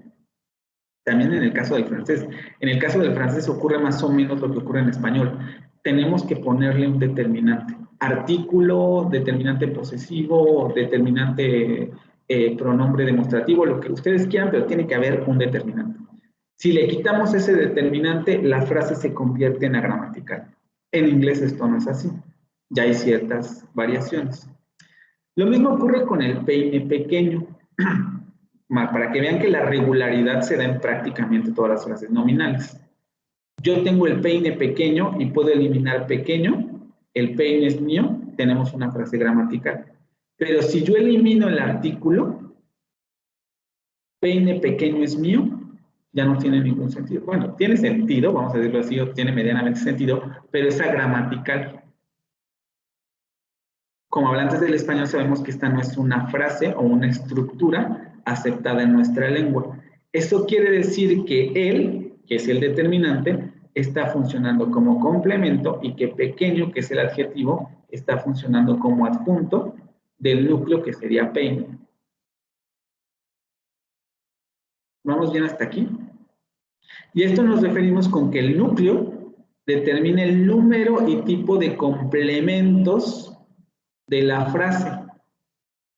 También en el caso del francés. En el caso del francés ocurre más o menos lo que ocurre en español. Tenemos que ponerle un determinante. Artículo, determinante posesivo, determinante pronombre demostrativo, lo que ustedes quieran, pero tiene que haber un determinante. Si le quitamos ese determinante, la frase se convierte en agramatical. En inglés esto no es así. Ya hay ciertas variaciones. Lo mismo ocurre con el peine pequeño. Para que vean que la regularidad se da en prácticamente todas las frases nominales. Yo tengo el peine pequeño y puedo eliminar pequeño, el peine es mío, tenemos una frase gramatical. Pero si yo elimino el artículo, peine pequeño es mío, ya no tiene ningún sentido. Bueno, tiene sentido, vamos a decirlo así, o tiene medianamente sentido, pero es agramatical. Como hablantes del español sabemos que esta no es una frase o una estructura aceptada en nuestra lengua. Eso quiere decir que él, que es el determinante, está funcionando como complemento y que pequeño, que es el adjetivo, está funcionando como adjunto del núcleo que sería peine. ¿Vamos bien hasta aquí? Y esto nos referimos con que el núcleo determina el número y tipo de complementos de la frase.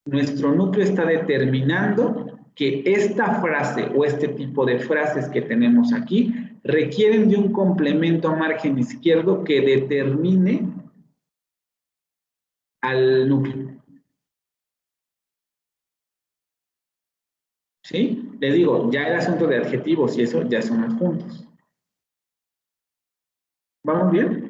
Nuestro núcleo está determinando que esta frase o este tipo de frases que tenemos aquí requieren de un complemento a margen izquierdo que determine al núcleo. ¿Sí? Les digo, ya el asunto de adjetivos y eso ya son adjuntos. ¿Vamos bien?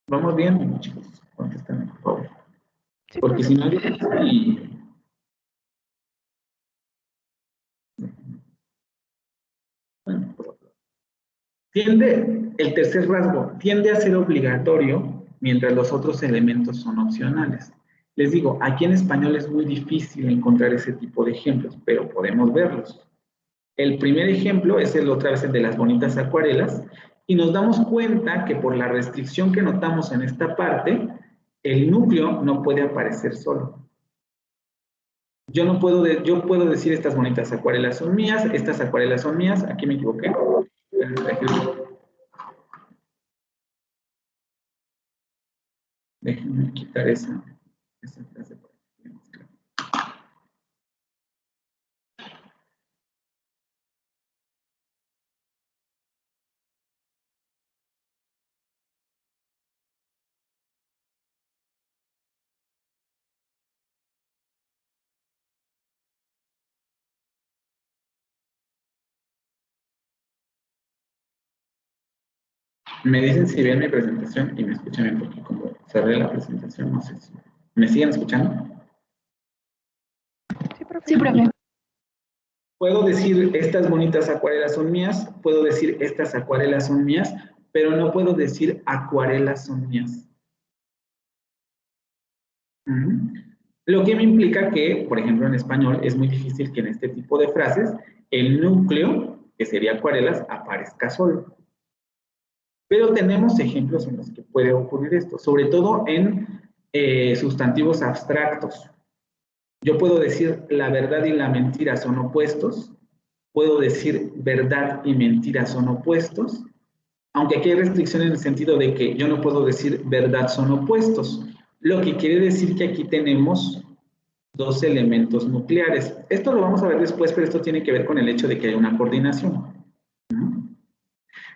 ¿Vamos bien, chicos? Contéstame, por favor. Sí, Porque si no, yo y... Bueno, el tercer rasgo, tiende a ser obligatorio mientras los otros elementos son opcionales. Les digo, aquí en español es muy difícil encontrar ese tipo de ejemplos, pero podemos verlos. El primer ejemplo es otra vez el de las bonitas acuarelas, y nos damos cuenta que por la restricción que notamos en esta parte, el núcleo no puede aparecer solo. Yo puedo decir estas bonitas acuarelas son mías, estas acuarelas son mías, aquí me equivoqué. Déjenme quitar esa frase. Me dicen si ven mi presentación y me escuchan bien, porque como cerré la presentación, no sé si... ¿Me siguen escuchando? Sí, profe. Sí, profe. Puedo decir, estas bonitas acuarelas son mías, puedo decir, estas acuarelas son mías, pero no puedo decir, acuarelas son mías. Lo que me implica que, por ejemplo, en español, es muy difícil que en este tipo de frases, el núcleo, que sería acuarelas, aparezca solo. Pero tenemos ejemplos en los que puede ocurrir esto, sobre todo en sustantivos abstractos. Yo puedo decir la verdad y la mentira son opuestos, puedo decir verdad y mentira son opuestos, aunque aquí hay restricción en el sentido de que yo no puedo decir verdad son opuestos, lo que quiere decir que aquí tenemos dos elementos nucleares. Esto lo vamos a ver después, pero esto tiene que ver con el hecho de que hay una coordinación.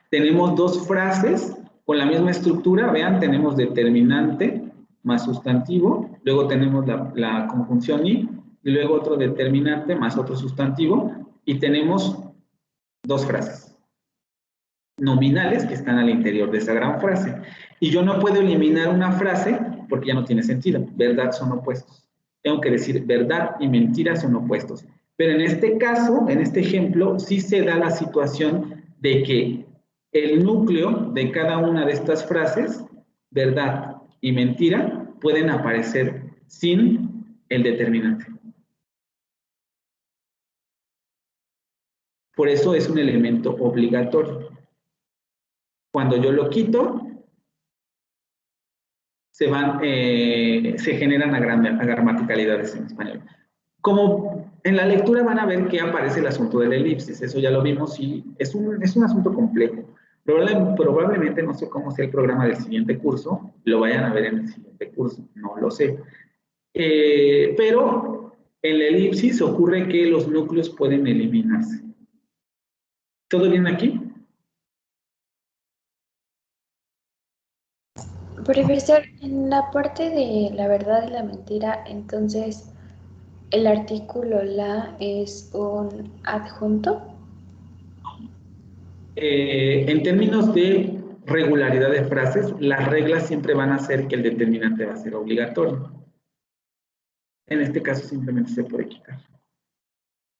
Tenemos dos frases con la misma estructura, vean, tenemos determinante más sustantivo, luego tenemos la conjunción y luego otro determinante más otro sustantivo, y tenemos dos frases nominales que están al interior de esa gran frase. Y yo no puedo eliminar una frase porque ya no tiene sentido. Verdad son opuestos. Tengo que decir verdad y mentira son opuestos. Pero en este caso, en este ejemplo, sí se da la situación de que el núcleo de cada una de estas frases, verdad y mentira, pueden aparecer sin el determinante. Por eso es un elemento obligatorio. Cuando yo lo quito, se generan agramaticalidades en español. Como en la lectura van a ver que aparece el asunto de la elipsis, eso ya lo vimos y es un asunto complejo. Probablemente, no sé cómo sea el programa del siguiente curso, lo vayan a ver en el siguiente curso, no lo sé. Pero en la elipsis ocurre que los núcleos pueden eliminarse. ¿Todo bien aquí? Profesor, en la parte de la verdad y la mentira, entonces, ¿el artículo la es un adjunto? En términos de regularidad de frases, las reglas siempre van a ser que el determinante va a ser obligatorio. En este caso simplemente se puede quitar.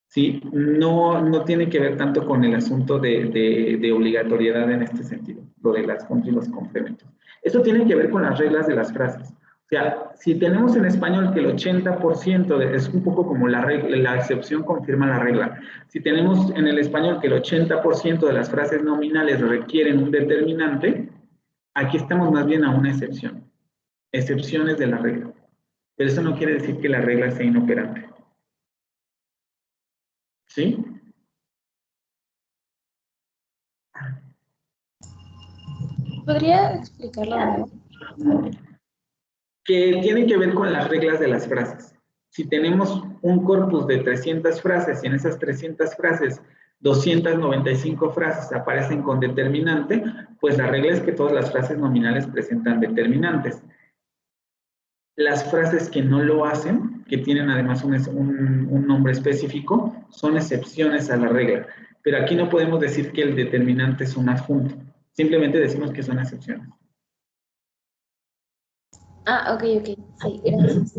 ¿Sí? No tiene que ver tanto con el asunto de obligatoriedad en este sentido, lo de las puntos y los complementos. Esto tiene que ver con las reglas de las frases. O sea, si tenemos en español que el 80% es un poco como la excepción confirma la regla. Si tenemos en el español que el 80% de las frases nominales requieren un determinante, aquí estamos más bien a una excepción. Excepciones de la regla. Pero eso no quiere decir que la regla sea inoperante. ¿Sí? ¿Podría explicarlo de nuevo? Que tiene que ver con las reglas de las frases. Si tenemos un corpus de 300 frases y en esas 300 frases 295 frases aparecen con determinante, pues la regla es que todas las frases nominales presentan determinantes. Las frases que no lo hacen, que tienen además un nombre específico, son excepciones a la regla. Pero aquí no podemos decir que el determinante es un adjunto. Simplemente decimos que son excepciones. Ah, ok, sí, gracias.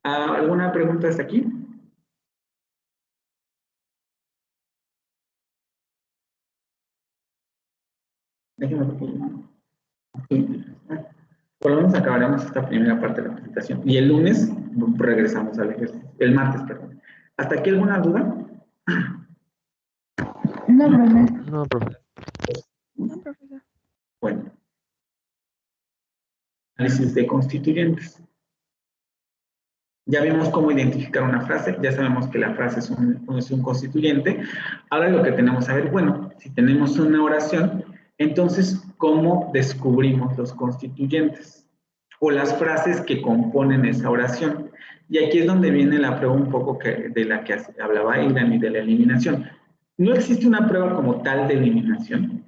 ¿Alguna pregunta hasta aquí? Déjenme por lo menos acabaremos esta primera parte de la presentación. Y el lunes regresamos al ejercicio. El martes, perdón. ¿Hasta aquí alguna duda? No, profe. No, profe. No, profesor. Bueno. Análisis de constituyentes. Ya vimos cómo identificar una frase, ya sabemos que la frase es un constituyente. Ahora lo que tenemos que saber, bueno, si tenemos una oración, entonces, ¿cómo descubrimos los constituyentes? O las frases que componen esa oración. Y aquí es donde viene la prueba un poco de la que hablaba Aidan y de la eliminación. No existe una prueba como tal de eliminación,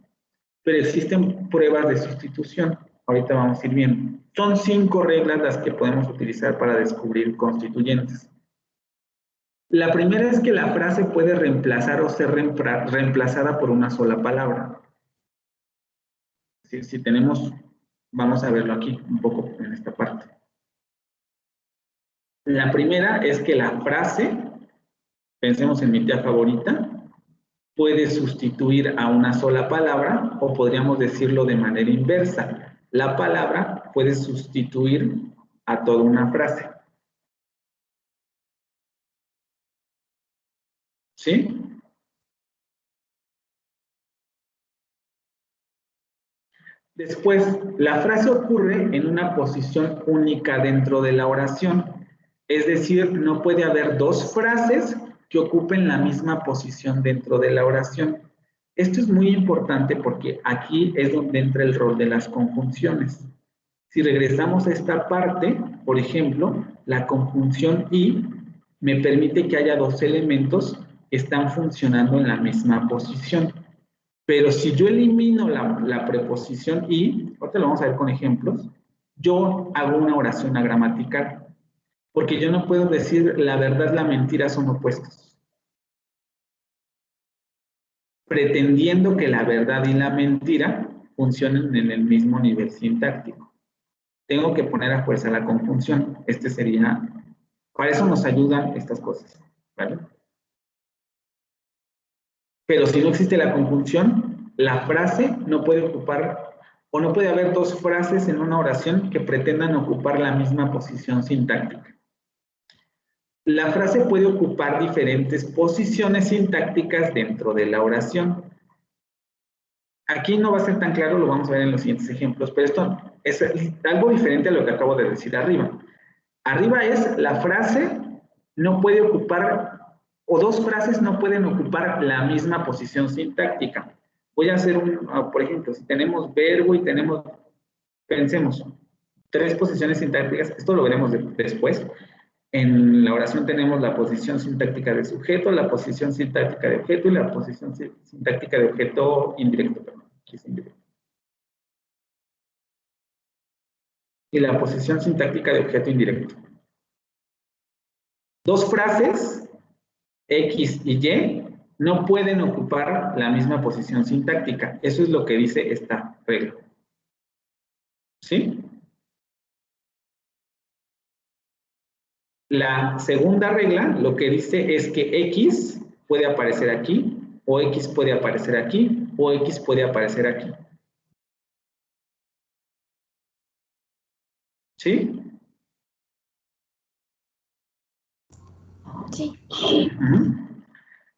pero existen pruebas de sustitución. Ahorita vamos a ir viendo. Son 5 reglas las que podemos utilizar para descubrir constituyentes. La primera es que la frase puede reemplazar o ser reemplazada por una sola palabra. Si tenemos, vamos a verlo aquí un poco en esta parte. La primera es que la frase, pensemos en mi tía favorita, puede sustituir a una sola palabra o podríamos decirlo de manera inversa. La palabra puede sustituir a toda una frase. ¿Sí? Después, la frase ocurre en una posición única dentro de la oración. Es decir, no puede haber dos frases que ocupen la misma posición dentro de la oración. Esto es muy importante porque aquí es donde entra el rol de las conjunciones. Si regresamos a esta parte, por ejemplo, la conjunción y me permite que haya dos elementos que están funcionando en la misma posición. Pero si yo elimino la preposición y, ahorita lo vamos a ver con ejemplos, yo hago una oración agramatical. Porque yo no puedo decir la verdad, la mentira son opuestos. Pretendiendo que la verdad y la mentira funcionen en el mismo nivel sintáctico. Tengo que poner a fuerza la conjunción. Este sería, para eso nos ayudan estas cosas, ¿vale? Pero si no existe la conjunción, la frase no puede ocupar, o no puede haber dos frases en una oración que pretendan ocupar la misma posición sintáctica. La frase puede ocupar diferentes posiciones sintácticas dentro de la oración. Aquí no va a ser tan claro, lo vamos a ver en los siguientes ejemplos, pero esto es algo diferente a lo que acabo de decir arriba. Arriba es la frase no puede ocupar, o dos frases no pueden ocupar la misma posición sintáctica. Voy a hacer por ejemplo, si tenemos verbo y tenemos, pensemos, tres posiciones sintácticas, esto lo veremos después. En la oración tenemos la posición sintáctica de sujeto, la posición sintáctica de objeto y la posición sintáctica de objeto indirecto, perdón, aquí es indirecto. Y la posición sintáctica de objeto indirecto. Dos frases, X y Y, no pueden ocupar la misma posición sintáctica. Eso es lo que dice esta regla. ¿Sí? La segunda regla lo que dice es que X puede aparecer aquí, o X puede aparecer aquí, o X puede aparecer aquí. ¿Sí? Sí.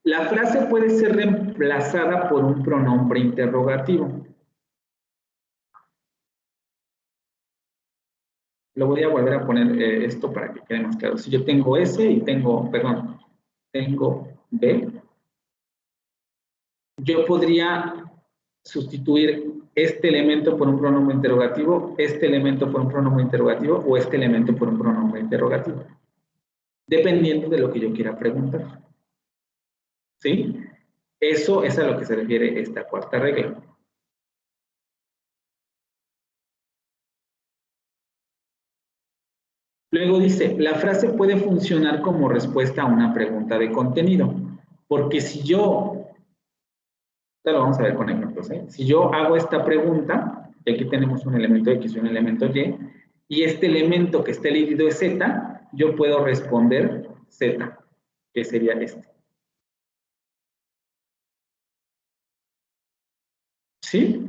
La frase puede ser reemplazada por un pronombre interrogativo. Lo voy a volver a poner esto para que quede más claro. Si yo tengo S y tengo, perdón, tengo B, yo podría sustituir este elemento por un pronombre interrogativo, este elemento por un pronombre interrogativo o este elemento por un pronombre interrogativo, dependiendo de lo que yo quiera preguntar. ¿Sí? Eso es a lo que se refiere esta cuarta regla. Luego dice, la frase puede funcionar como respuesta a una pregunta de contenido, porque si yo, esto lo vamos a ver con ejemplos, ¿eh? Si yo hago esta pregunta, y aquí tenemos un elemento X y un elemento y este elemento que está elegido es Z, yo puedo responder Z, que sería este. ¿Sí?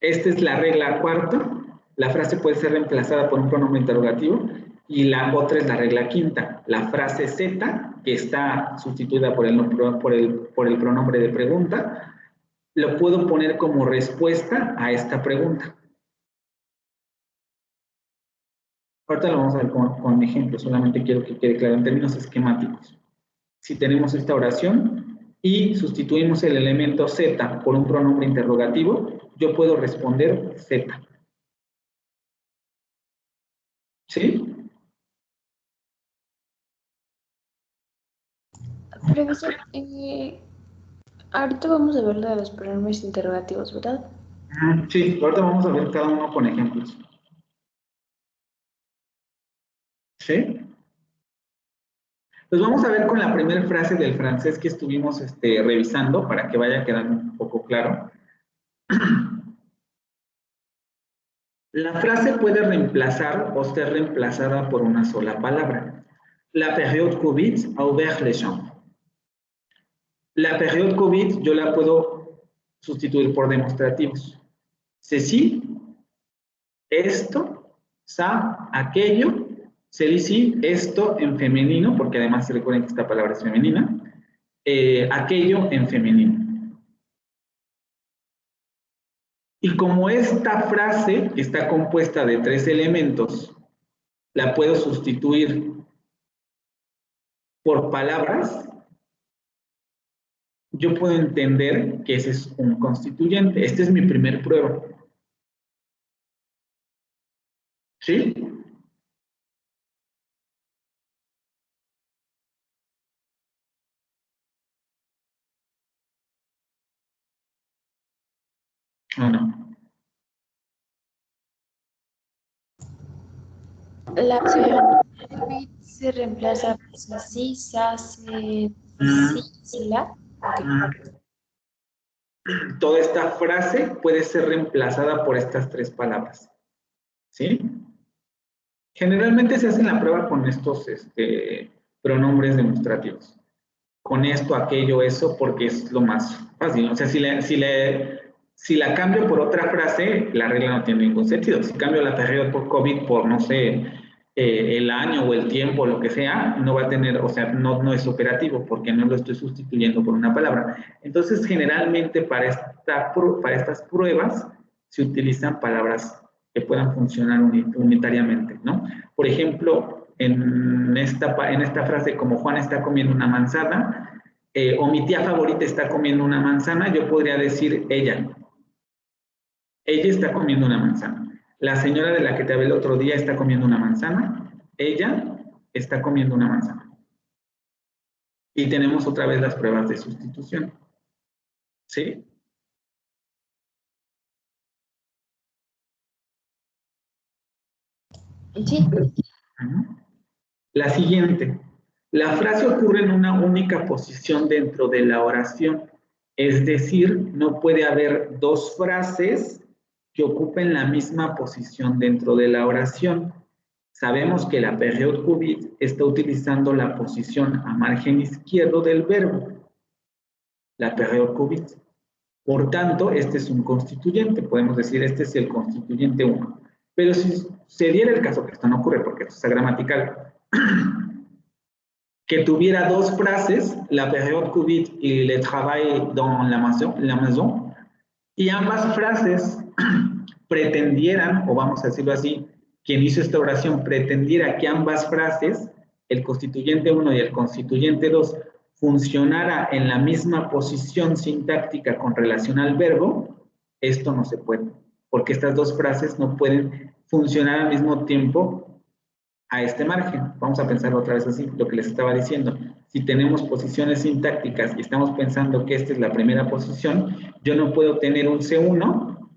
Esta es la regla cuarta. La frase puede ser reemplazada por un pronombre interrogativo. Y la otra es la regla quinta. La frase Z, que está sustituida por el pronombre de pregunta, lo puedo poner como respuesta a esta pregunta. Ahorita lo vamos a ver con ejemplos. Solamente quiero que quede claro en términos esquemáticos. Si tenemos esta oración y sustituimos el elemento Z por un pronombre interrogativo, yo puedo responder Z. ¿Sí? Profesor, ahorita vamos a ver lo de los pronombres interrogativos, ¿verdad? Sí, ahorita vamos a ver cada uno con ejemplos. ¿Sí? Pues vamos a ver con la primera frase del francés que estuvimos revisando para que vaya quedando un poco claro. La frase puede reemplazar o ser reemplazada por una sola palabra. La période Covid a ouvert les champs. La période Covid yo la puedo sustituir por demostrativos. Ceci, esto, ça, aquello, ceci, esto en femenino, porque además recuerden que esta palabra es femenina, aquello en femenino. Y como esta frase está compuesta de tres elementos, la puedo sustituir por palabras, yo puedo entender que ese es un constituyente. Esta es mi primer prueba. ¿Sí? ¿O no? La COVID se reemplaza por si, sa, se, si, la. Ok. Toda esta frase puede ser reemplazada por estas tres palabras. ¿Sí? Generalmente se hace la prueba con estos pronombres demostrativos. Con esto, aquello, eso, porque es lo más fácil. O sea, si la cambio por otra frase, la regla no tiene ningún sentido. Si cambio la period por COVID por, no sé, el año o el tiempo, lo que sea, no va a tener, o sea, no es operativo porque no lo estoy sustituyendo por una palabra. Entonces, generalmente para estas pruebas se utilizan palabras que puedan funcionar unitariamente, ¿no? Por ejemplo, en esta frase, como Juan está comiendo una manzana, o mi tía favorita está comiendo una manzana, yo podría decir ella. Ella está comiendo una manzana. La señora de la que te hablé el otro día está comiendo una manzana. Ella está comiendo una manzana. Y tenemos otra vez las pruebas de sustitución. ¿Sí? Sí. La siguiente. La frase ocurre en una única posición dentro de la oración. Es decir, no puede haber dos frases que ocupen la misma posición dentro de la oración. Sabemos que la period cubit está utilizando la posición a margen izquierdo del verbo. La period cubit. Por tanto, este es un constituyente. Podemos decir, este es el constituyente 1. Pero si se diera el caso, que esto no ocurre porque esto es gramatical, que tuviera dos frases, la période cubit y le travail dans la maison, y ambas frases pretendieran, o vamos a decirlo así, quien hizo esta oración pretendiera que ambas frases, el constituyente 1 y el constituyente 2, funcionara en la misma posición sintáctica con relación al verbo, esto no se puede, porque estas dos frases no pueden funcionar al mismo tiempo a este margen. Vamos a pensar otra vez así, lo que les estaba diciendo. Si tenemos posiciones sintácticas y estamos pensando que esta es la primera posición, yo no puedo tener un C1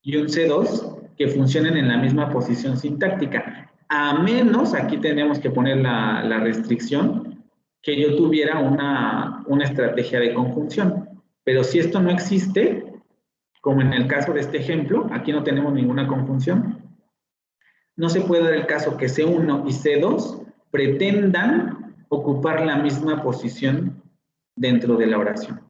y un C2 que funcionen en la misma posición sintáctica. A menos, aquí tenemos que poner la restricción, que yo tuviera una estrategia de conjunción. Pero si esto no existe, como en el caso de este ejemplo, aquí no tenemos ninguna conjunción, no se puede dar el caso que C1 y C2 pretendan ocupar la misma posición dentro de la oración.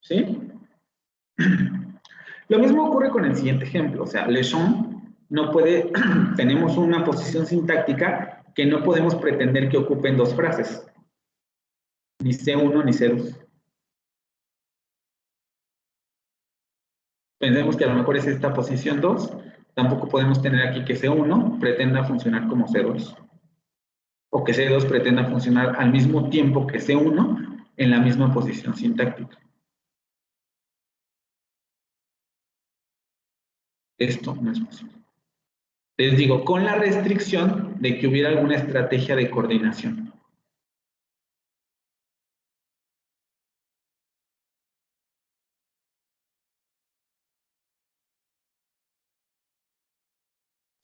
¿Sí? Lo mismo ocurre con el siguiente ejemplo, o sea, le son no puede, tenemos una posición sintáctica que no podemos pretender que ocupen dos frases, ni C1 ni C2. Pensemos que a lo mejor es esta posición 2, tampoco podemos tener aquí que C1 pretenda funcionar como C2. O que C2 pretenda funcionar al mismo tiempo que C1 en la misma posición sintáctica. Esto no es posible. Les digo, con la restricción de que hubiera alguna estrategia de coordinación.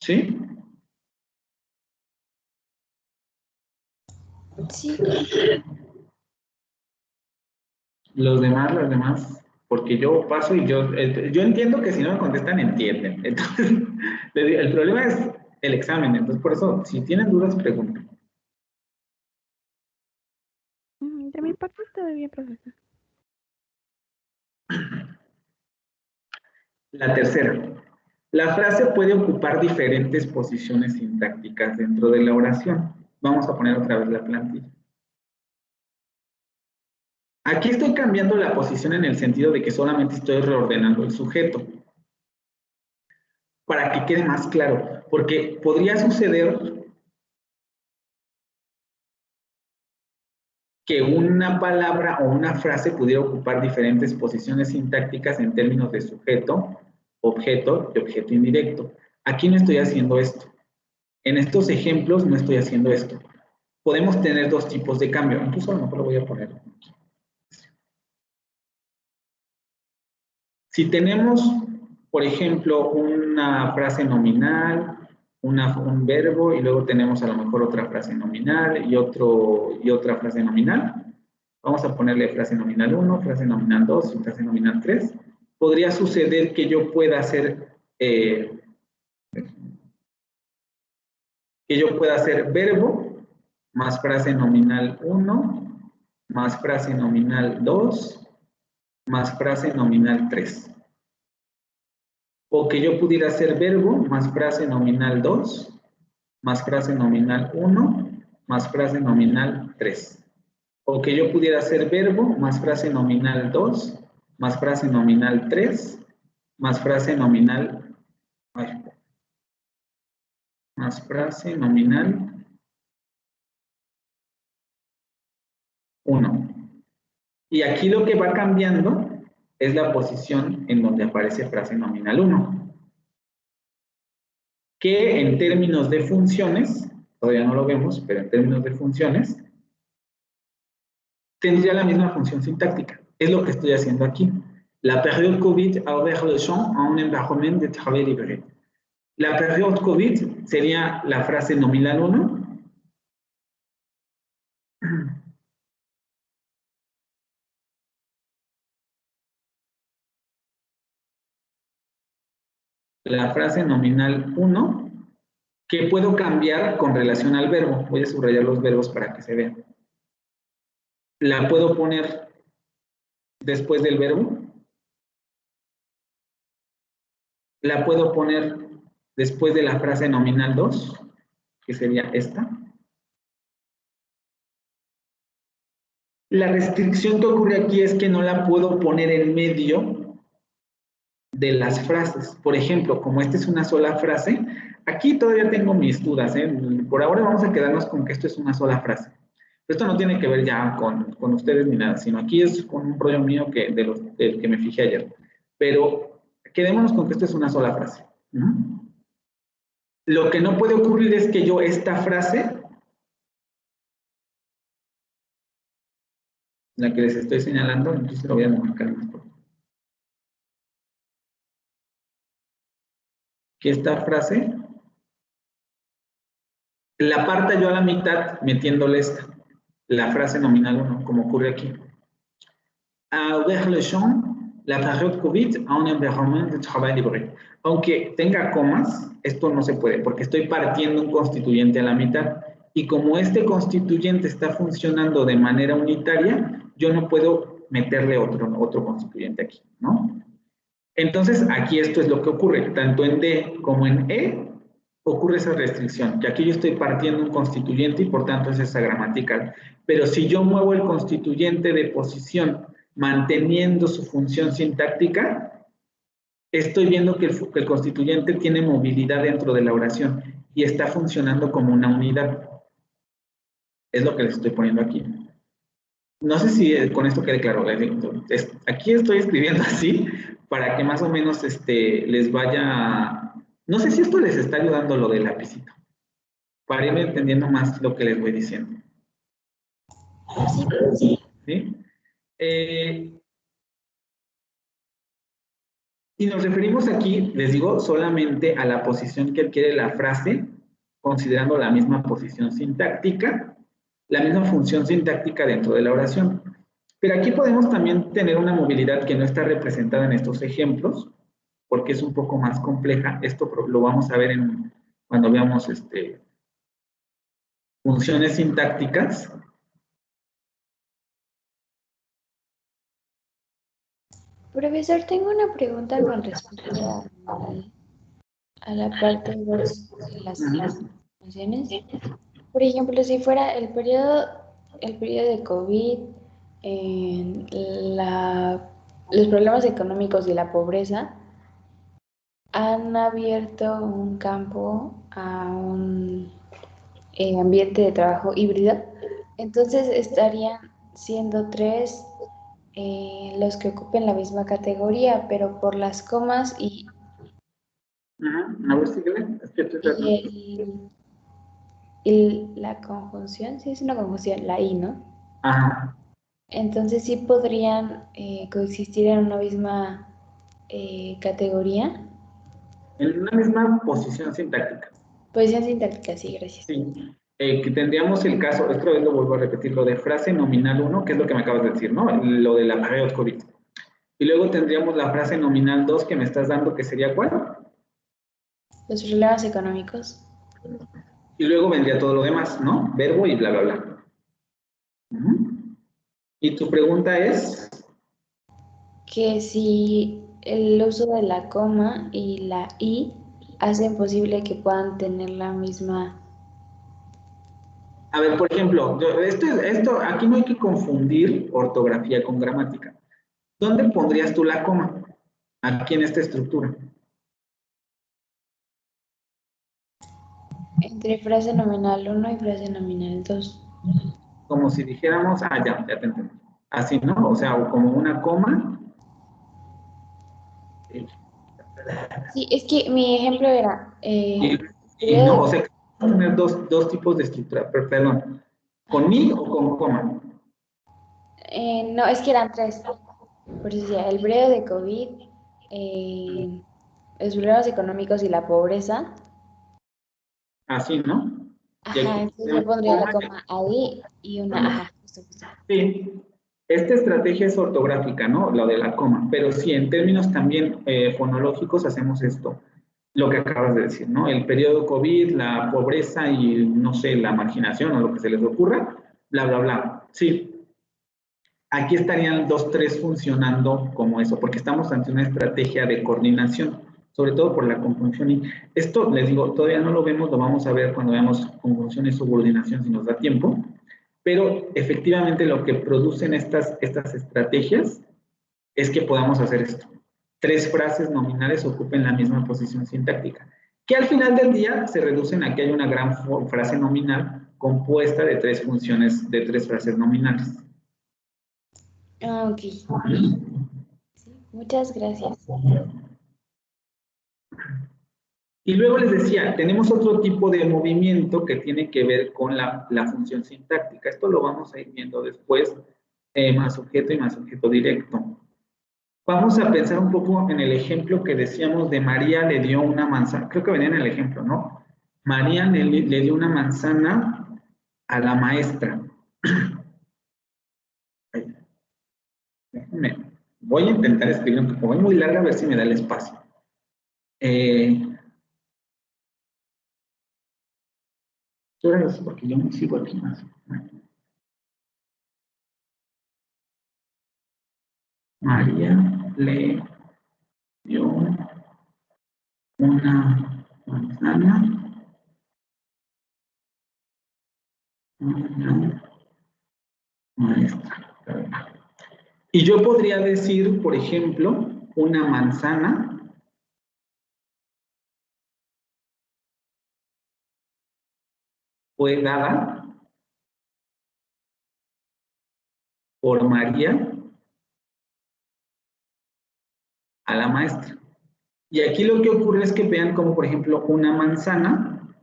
¿Sí? Sí. Los demás, porque yo paso y yo entiendo que si no me contestan, entienden. Entonces, el problema es el examen. Entonces, por eso, si tienen dudas, pregunten. De mi parte todo bien, profesor. La tercera. La frase puede ocupar diferentes posiciones sintácticas dentro de la oración. Vamos a poner otra vez la plantilla. Aquí estoy cambiando la posición en el sentido de que solamente estoy reordenando el sujeto. Para que quede más claro, porque podría suceder que una palabra o una frase pudiera ocupar diferentes posiciones sintácticas en términos de sujeto, objeto y objeto indirecto. Aquí no estoy haciendo esto. En estos ejemplos no estoy haciendo esto. Podemos tener dos tipos de cambio. Incluso a lo mejor lo voy a poner aquí. Si tenemos, por ejemplo, una frase nominal, un verbo, y luego tenemos a lo mejor otra frase nominal y otra frase nominal, vamos a ponerle frase nominal 1, frase nominal 2 y frase nominal 3, podría suceder que yo pueda hacer verbo más frase nominal 1 más frase nominal 2 más frase nominal 3. O que yo pudiera hacer verbo más frase nominal 2 más frase nominal 1 más frase nominal 3. O que yo pudiera hacer verbo más frase nominal 2 más frase nominal 3 más frase nominal más frase nominal 1. Y aquí lo que va cambiando es la posición en donde aparece frase nominal 1. Que en términos de funciones, todavía no lo vemos, pero en términos de funciones, tendría la misma función sintáctica. Es lo que estoy haciendo aquí. La période Covid a ouvert le champ a un environnement de travail libre. La période Covid sería la frase nominal 1. La frase nominal 1, que puedo cambiar con relación al verbo. Voy a subrayar los verbos para que se vean. La puedo poner después del verbo. La puedo poner después de la frase nominal 2, que sería esta. La restricción que ocurre aquí es que no la puedo poner en medio de las frases. Por ejemplo, como esta es una sola frase, aquí todavía tengo mis dudas, ¿eh? Por ahora vamos a quedarnos con que esto es una sola frase. Esto no tiene que ver ya con ustedes ni nada, sino aquí es con un rollo mío del que me fijé ayer. Pero quedémonos con que esto es una sola frase. Lo que no puede ocurrir es que yo esta frase, la que les estoy señalando, entonces lo voy a marcar más. Que esta frase la parta yo a la mitad metiéndole esta, la frase nominal 1, como ocurre aquí. A ouvert le champ, la période Covid a un environnement de travail libre. Aunque tenga comas, esto no se puede, porque estoy partiendo un constituyente a la mitad. Y como este constituyente está funcionando de manera unitaria, yo no puedo meterle otro constituyente aquí, ¿no? Entonces, aquí esto es lo que ocurre, tanto en D como en E, ocurre esa restricción, que aquí yo estoy partiendo un constituyente y por tanto es esa gramatical. Pero si yo muevo el constituyente de posición manteniendo su función sintáctica, estoy viendo que el constituyente tiene movilidad dentro de la oración y está funcionando como una unidad. Es lo que les estoy poniendo aquí. No sé si con esto quede claro. Aquí estoy escribiendo así para que más o menos les vaya... No sé si esto les está ayudando lo del lapicito, para ir entendiendo más lo que les voy diciendo. ¿Sí? Y nos referimos aquí, les digo, solamente a la posición que adquiere la frase, considerando la misma posición sintáctica, la misma función sintáctica dentro de la oración. Pero aquí podemos también tener una movilidad que no está representada en estos ejemplos, porque es un poco más compleja. Esto lo vamos a ver cuando veamos funciones sintácticas. Profesor, tengo una pregunta con respecto a la parte 2 de las funciones. Por ejemplo, si fuera el periodo de COVID, los problemas económicos y la pobreza han abierto un campo a un ambiente de trabajo híbrido, entonces estarían siendo 3 los que ocupen la misma categoría, pero por las comas y A ver, síguele. Es que y la conjunción, sí es una conjunción, la I, ¿no? Ajá. Entonces sí podrían coexistir en una misma categoría. En una misma posición sintáctica. Posición sintáctica, sí, gracias. Sí. Que tendríamos el caso, otra vez lo vuelvo a repetir, lo de frase nominal 1, que es lo que me acabas de decir, ¿no? Lo de la période COVID. Y luego tendríamos la frase nominal 2 que me estás dando, que sería ¿cuál? Los problemas económicos. Y luego vendría todo lo demás, ¿no? Verbo y bla, bla, bla. Y tu pregunta es... Que si el uso de la coma y la i hacen posible que puedan tener la misma... A ver, por ejemplo, esto aquí no hay que confundir ortografía con gramática. ¿Dónde pondrías tú la coma? Aquí en esta estructura. Entre frase nominal 1 y frase nominal 2. Como si dijéramos, ya te entendí. Así, ¿no? O sea, como una coma. Sí, es que mi ejemplo era... Y no, o sea, tener dos tipos de estructura, perdón, ¿con mi o con coma? no, es que eran 3. Por eso decía, el periodo de COVID, los problemas económicos y la pobreza. Así, ¿no? Y Ajá, aquí entonces yo pondría la coma ahí y una, ajá, justo. Sí, esta estrategia es ortográfica, ¿no? Lo de la coma, pero sí, en términos también fonológicos hacemos esto, lo que acabas de decir, ¿no? El periodo COVID, la pobreza y, no sé, la marginación o lo que se les ocurra, bla, bla, bla. Sí, aquí estarían 2, 3 funcionando como eso, porque estamos ante una estrategia de coordinación, sobre todo por la conjunción. Y esto, les digo, todavía no lo vemos, lo vamos a ver cuando veamos conjunción y subordinación, si nos da tiempo, pero efectivamente lo que producen estas estrategias es que podamos hacer esto. 3 frases nominales ocupen la misma posición sintáctica, que al final del día se reducen a que hay una gran frase nominal compuesta de 3 funciones, de 3 frases nominales. Ah, ok. Sí, muchas gracias. Y luego les decía, tenemos otro tipo de movimiento que tiene que ver con la función sintáctica. Esto lo vamos a ir viendo después, más sujeto y más sujeto directo. Vamos a pensar un poco en el ejemplo que decíamos de María le dio una manzana. Creo que venía en el ejemplo, ¿no? María le dio una manzana a la maestra. Voy a intentar escribir un poco, muy larga, a ver si me da el espacio. Porque yo me sigo aquí más. María le dio una manzana a una maestra. Y yo podría decir, por ejemplo, una manzana fue dada por María a la maestra. Y aquí lo que ocurre es que vean como, por ejemplo, una manzana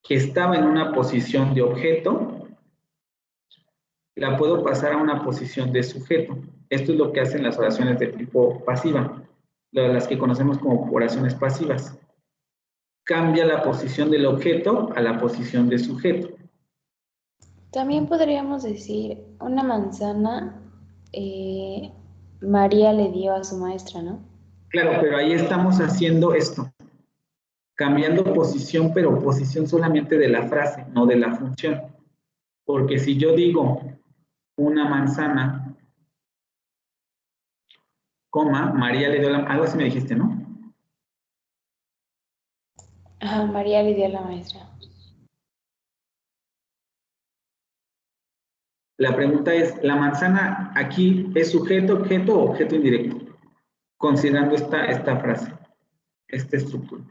que estaba en una posición de objeto, la puedo pasar a una posición de sujeto. Esto es lo que hacen las oraciones de tipo pasiva, las que conocemos como oraciones pasivas. Cambia la posición del objeto a la posición de sujeto. También podríamos decir, una manzana María le dio a su maestra, ¿no? Claro, pero ahí estamos haciendo esto, cambiando posición, pero posición solamente de la frase, no de la función. Porque si yo digo una manzana, coma, María le dio algo así me dijiste, ¿no? Ajá, María le dio a la maestra. La pregunta es, ¿la manzana aquí es sujeto, objeto o objeto indirecto? Considerando esta frase, esta estructura.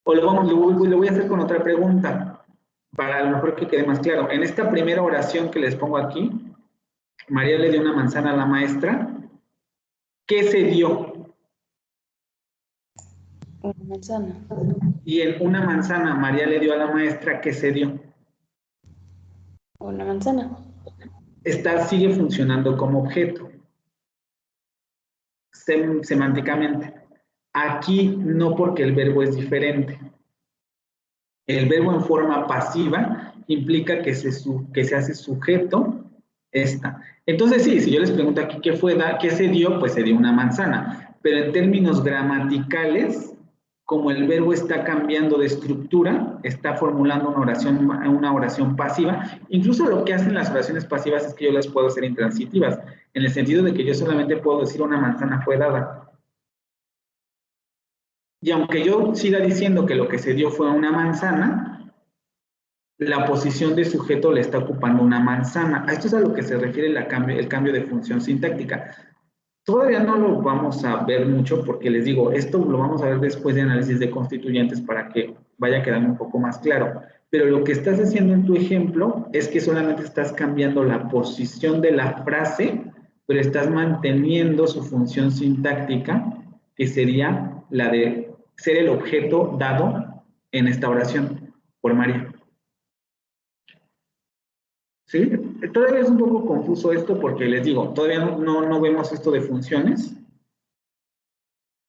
O lo voy a hacer con otra pregunta, para a lo mejor que quede más claro. En esta primera oración que les pongo aquí, María le dio una manzana a la maestra. ¿Qué se dio? Una manzana. Y en una manzana María le dio a la maestra, ¿qué se dio? Una manzana. sigue funcionando como objeto, semánticamente. Aquí no, porque el verbo es diferente. El verbo en forma pasiva implica que se hace sujeto esta. Entonces sí, si yo les pregunto aquí qué se dio, pues se dio una manzana. Pero en términos gramaticales, como el verbo está cambiando de estructura, está formulando una oración pasiva. Incluso lo que hacen las oraciones pasivas es que yo las puedo hacer intransitivas, en el sentido de que yo solamente puedo decir una manzana fue dada. Y aunque yo siga diciendo que lo que se dio fue una manzana, la posición de sujeto le está ocupando una manzana. A esto es a lo que se refiere el cambio de función sintáctica. Todavía no lo vamos a ver mucho porque les digo, esto lo vamos a ver después de análisis de constituyentes para que vaya quedando un poco más claro. Pero lo que estás haciendo en tu ejemplo es que solamente estás cambiando la posición de la frase, pero estás manteniendo su función sintáctica, que sería la de ser el objeto dado en esta oración por María. ¿Sí? Todavía es un poco confuso esto porque les digo, todavía no vemos esto de funciones,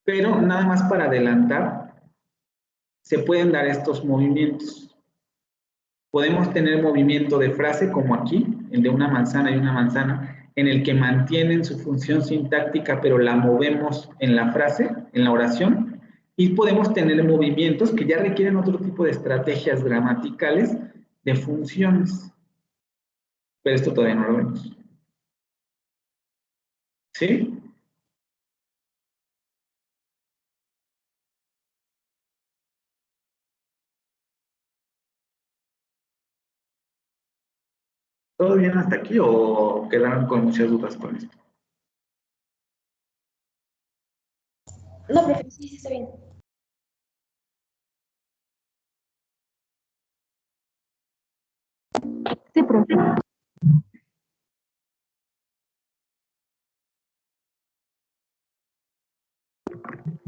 pero nada más para adelantar, se pueden dar estos movimientos. Podemos tener movimiento de frase como aquí, el de una manzana y una manzana, en el que mantienen su función sintáctica, pero la movemos en la frase, en la oración, y podemos tener movimientos que ya requieren otro tipo de estrategias gramaticales de funciones. Pero esto todavía no lo vemos. ¿Sí? ¿Todo bien hasta aquí o quedaron con muchas dudas con esto? No, profe, sí está bien. Sí, profe.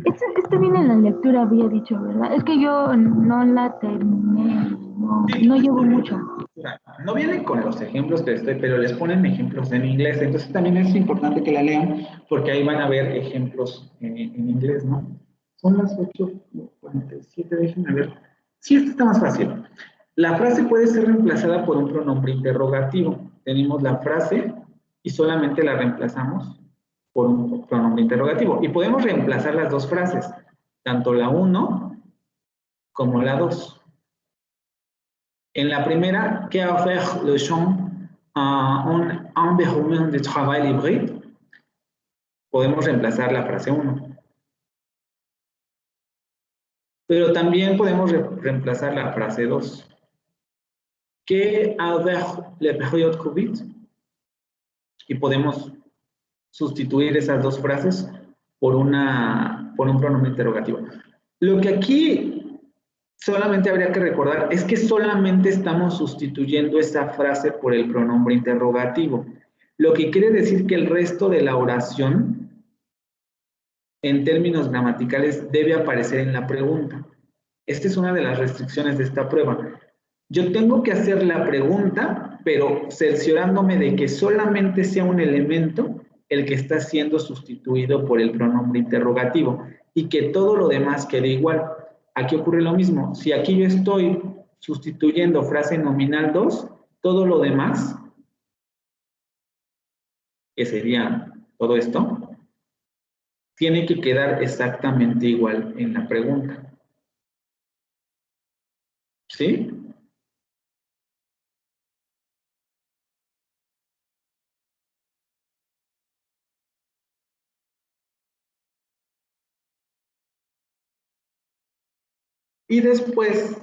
Este viene en la lectura, había dicho, ¿verdad? Es que yo no la terminé, no llevo mucho. No vienen con los ejemplos que estoy, pero les ponen ejemplos en inglés. Entonces también es importante que la lean porque ahí van a ver ejemplos en inglés, ¿no? Son las 8:47, déjenme ver. Sí, esto está más fácil. La frase puede ser reemplazada por un pronombre interrogativo. Tenemos la frase y solamente la reemplazamos por un pronombre interrogativo. Y podemos reemplazar las dos frases, tanto la 1 como la 2. En la primera, ¿qué va a faire le champ un environnement de travail libre? Podemos reemplazar la frase 1. Pero también podemos reemplazar la frase 2. ¿Qué avec la période COVID? Y podemos sustituir esas dos frases por un pronombre interrogativo. Lo que aquí solamente habría que recordar es que solamente estamos sustituyendo esa frase por el pronombre interrogativo, lo que quiere decir que el resto de la oración, en términos gramaticales, debe aparecer en la pregunta. Esta es una de las restricciones de esta prueba. Yo tengo que hacer la pregunta, pero cerciorándome de que solamente sea un elemento el que está siendo sustituido por el pronombre interrogativo y que todo lo demás quede igual. Aquí ocurre lo mismo. Si aquí yo estoy sustituyendo frase nominal 2, todo lo demás, que sería todo esto, tiene que quedar exactamente igual en la pregunta. ¿Sí? Y después,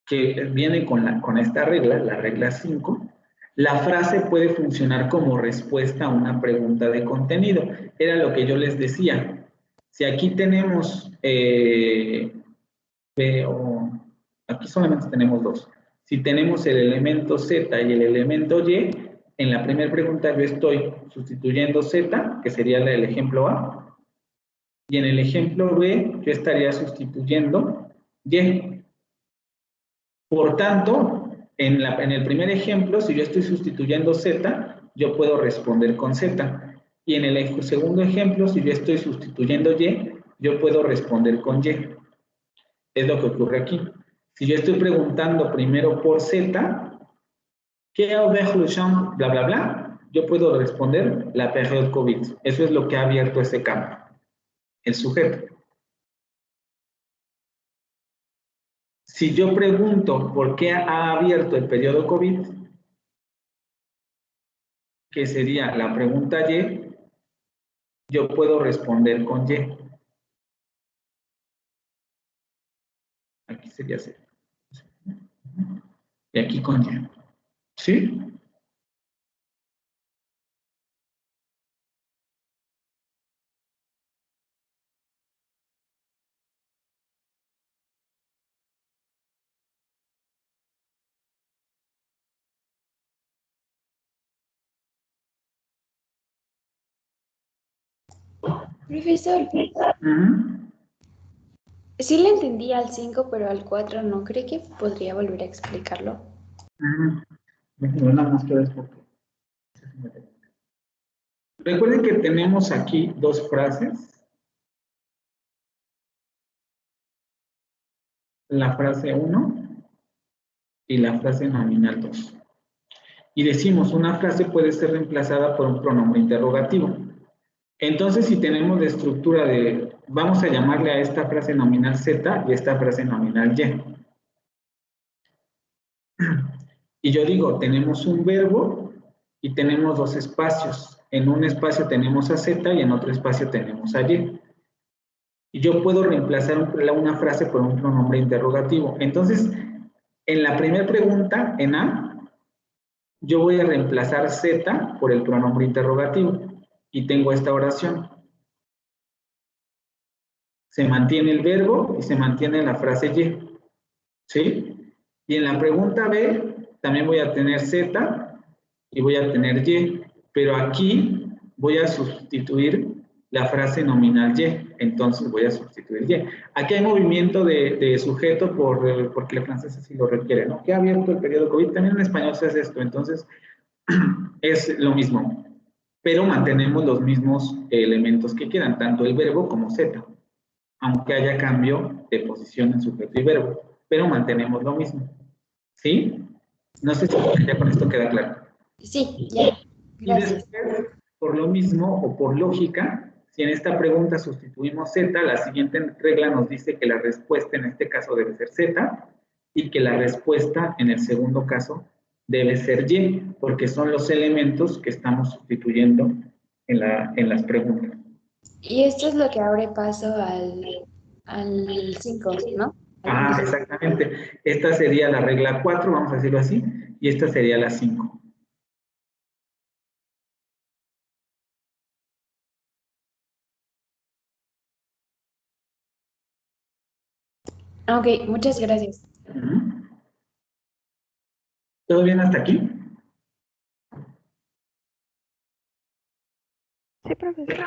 que viene con esta regla, la regla 5, la frase puede funcionar como respuesta a una pregunta de contenido. Era lo que yo les decía. Si aquí tenemos, aquí solamente tenemos dos. Si tenemos el elemento Z y el elemento Y, en la primera pregunta yo estoy sustituyendo Z, que sería el ejemplo A, y en el ejemplo B yo estaría sustituyendo Y. Por tanto, En el primer ejemplo, si yo estoy sustituyendo Z, yo puedo responder con Z. Y en el segundo ejemplo, si yo estoy sustituyendo Y, yo puedo responder con Y. Es lo que ocurre aquí. Si yo estoy preguntando primero por Z, ¿qué avec le champ, bla, bla, bla? Yo puedo responder la période COVID. Eso es lo que ha abierto ese campo, el sujeto. Si yo pregunto por qué ha abierto el periodo COVID, que sería la pregunta Y, yo puedo responder con Y. Aquí sería C. Y aquí con Y. ¿Sí? Profesor, Uh-huh. sí le entendí al 5, pero al 4 no. ¿Cree que podría volver a explicarlo? Nada más que ver porque... Recuerden que tenemos aquí dos frases. La frase 1 y la frase nominal 2. Y decimos, una frase puede ser reemplazada por un pronombre interrogativo. Entonces, si tenemos la estructura de, vamos a llamarle a esta frase nominal Z y esta frase nominal Y. Y yo digo, tenemos un verbo y tenemos dos espacios. En un espacio tenemos a Z y en otro espacio tenemos a Y. Y yo puedo reemplazar una frase por un pronombre interrogativo. Entonces, en la primera pregunta, en A, yo voy a reemplazar Z por el pronombre interrogativo. Y tengo esta oración. Se mantiene el verbo y se mantiene la frase Y. ¿Sí? Y en la pregunta B, también voy a tener Z y voy a tener Y. Pero aquí voy a sustituir la frase nominal Y. Entonces voy a sustituir Y. Aquí hay movimiento de sujeto porque el francés así lo requiere, ¿no? Que ha abierto el periodo COVID. También en español se hace esto. Entonces, es lo mismo. Pero mantenemos los mismos elementos que quedan, tanto el verbo como Z. Aunque haya cambio de posición en sujeto y verbo. Pero mantenemos lo mismo. ¿Sí? No sé si ya con esto queda claro. Sí, ya. Gracias. Y después, por lo mismo o por lógica, si en esta pregunta sustituimos Z, la siguiente regla nos dice que la respuesta en este caso debe ser Z y que la respuesta en el segundo caso debe ser Y, porque son los elementos que estamos sustituyendo en las preguntas. Y esto es lo que abre paso al 5, ¿no? Ah, exactamente. Esta sería la regla 4, vamos a decirlo así, y esta sería la 5. Ok, muchas gracias. ¿Todo bien hasta aquí? Sí, profesor.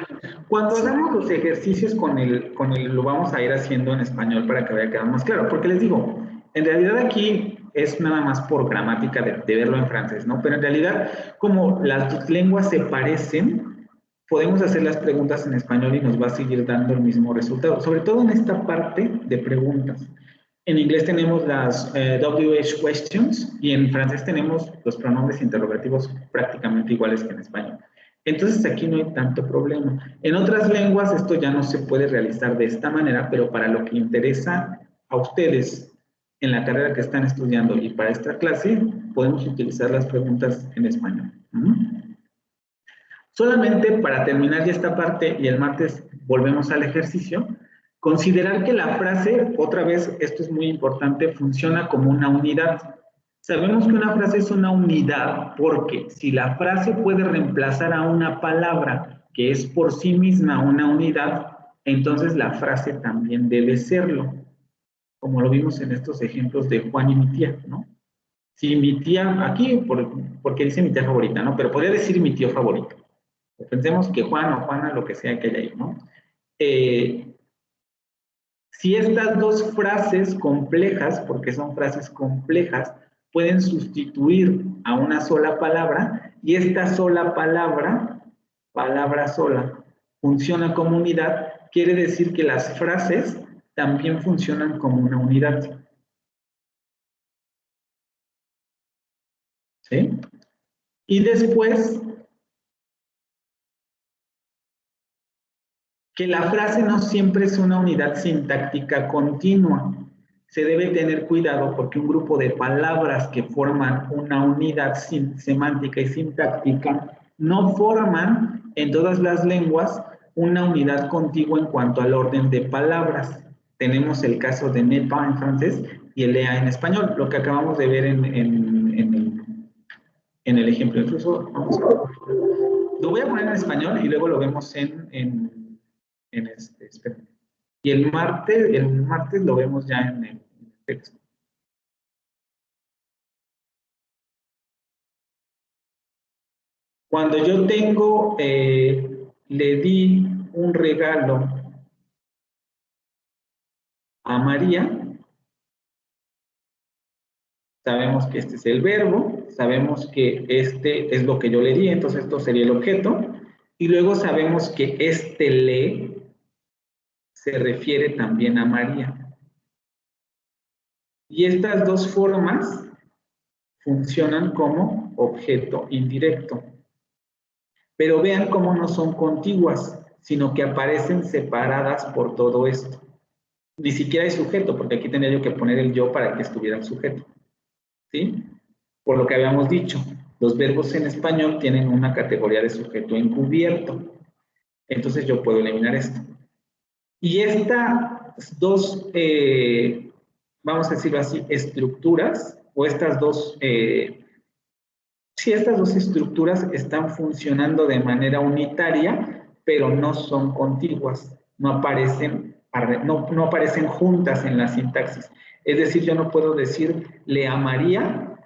Cuando hagamos los ejercicios lo vamos a ir haciendo en español para que vaya quedando más claro, porque les digo, en realidad aquí es nada más por gramática de verlo en francés, ¿no? Pero en realidad, como las dos lenguas se parecen, podemos hacer las preguntas en español y nos va a seguir dando el mismo resultado, sobre todo en esta parte de preguntas. En inglés tenemos las WH questions y en francés tenemos los pronombres interrogativos prácticamente iguales que en español. Entonces aquí no hay tanto problema. En otras lenguas esto ya no se puede realizar de esta manera, pero para lo que interesa a ustedes en la carrera que están estudiando y para esta clase, podemos utilizar las preguntas en español. Solamente para terminar ya esta parte y el martes volvemos al ejercicio, considerar que la frase, otra vez, esto es muy importante, funciona como una unidad. Sabemos que una frase es una unidad porque si la frase puede reemplazar a una palabra que es por sí misma una unidad, entonces la frase también debe serlo, como lo vimos en estos ejemplos de Juan y mi tía, ¿no? Si mi tía, aquí, porque dice mi tía favorita, ¿no? Pero podría decir mi tío favorito. Pensemos que Juan o Juana, lo que sea que haya ahí, ¿no? Si estas dos frases complejas, porque son frases complejas, pueden sustituir a una sola palabra y esta sola palabra, palabra sola, funciona como unidad, quiere decir que las frases también funcionan como una unidad. ¿Sí? Y después, que la frase no siempre es una unidad sintáctica continua. Se debe tener cuidado porque un grupo de palabras que forman una unidad semántica y sintáctica no forman en todas las lenguas una unidad contigua en cuanto al orden de palabras. Tenemos el caso de ne pas en francés y el ea en español, lo que acabamos de ver en el ejemplo. Incluso lo voy a poner en español y luego lo vemos espera. Y el martes lo vemos ya en el texto. Cuando yo tengo, le di un regalo a María, sabemos que este es el verbo, sabemos que este es lo que yo le di, entonces esto sería el objeto, y luego sabemos que este le se refiere también a María. Y estas dos formas funcionan como objeto indirecto. Pero vean cómo no son contiguas, sino que aparecen separadas por todo esto. Ni siquiera hay sujeto, porque aquí tenía yo que poner el yo para que estuviera el sujeto. ¿Sí? Por lo que habíamos dicho, los verbos en español tienen una categoría de sujeto encubierto. Entonces yo puedo eliminar esto. Y estas dos, vamos a decirlo así, estructuras, o estas dos, sí, estas dos estructuras están funcionando de manera unitaria, pero no son contiguas, no aparecen juntas en la sintaxis. Es decir, yo no puedo decir le amaría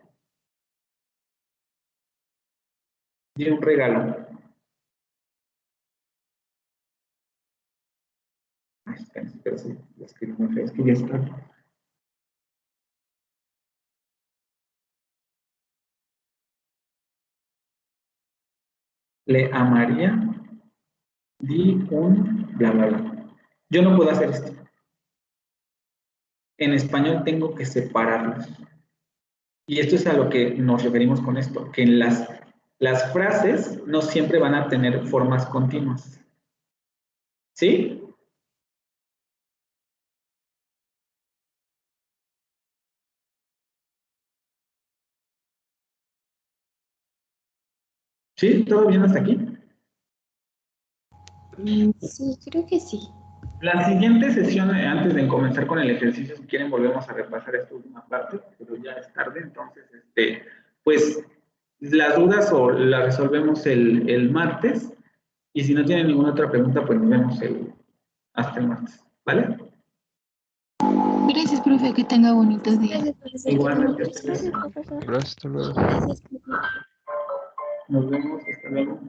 de un regalo. Ay, espera, sí, es que ya está. Le amaría di un bla, bla, bla. Yo no puedo hacer esto. En español tengo que separarlos. Y esto es a lo que nos referimos con esto, que en las frases no siempre van a tener formas continuas. ¿Sí? ¿Sí? ¿Todo bien hasta aquí? Sí, creo que sí. La siguiente sesión, antes de comenzar con el ejercicio, si quieren volvemos a repasar esta última parte, pero ya es tarde, entonces, pues las dudas o las resolvemos el martes, y si no tienen ninguna otra pregunta, pues nos vemos hasta el martes, ¿vale? Gracias, profe, que tenga bonitos días. Gracias, profesor. Igualmente, Gracias, profesor. Hasta luego. Gracias, profesor. nos vemos, hasta luego.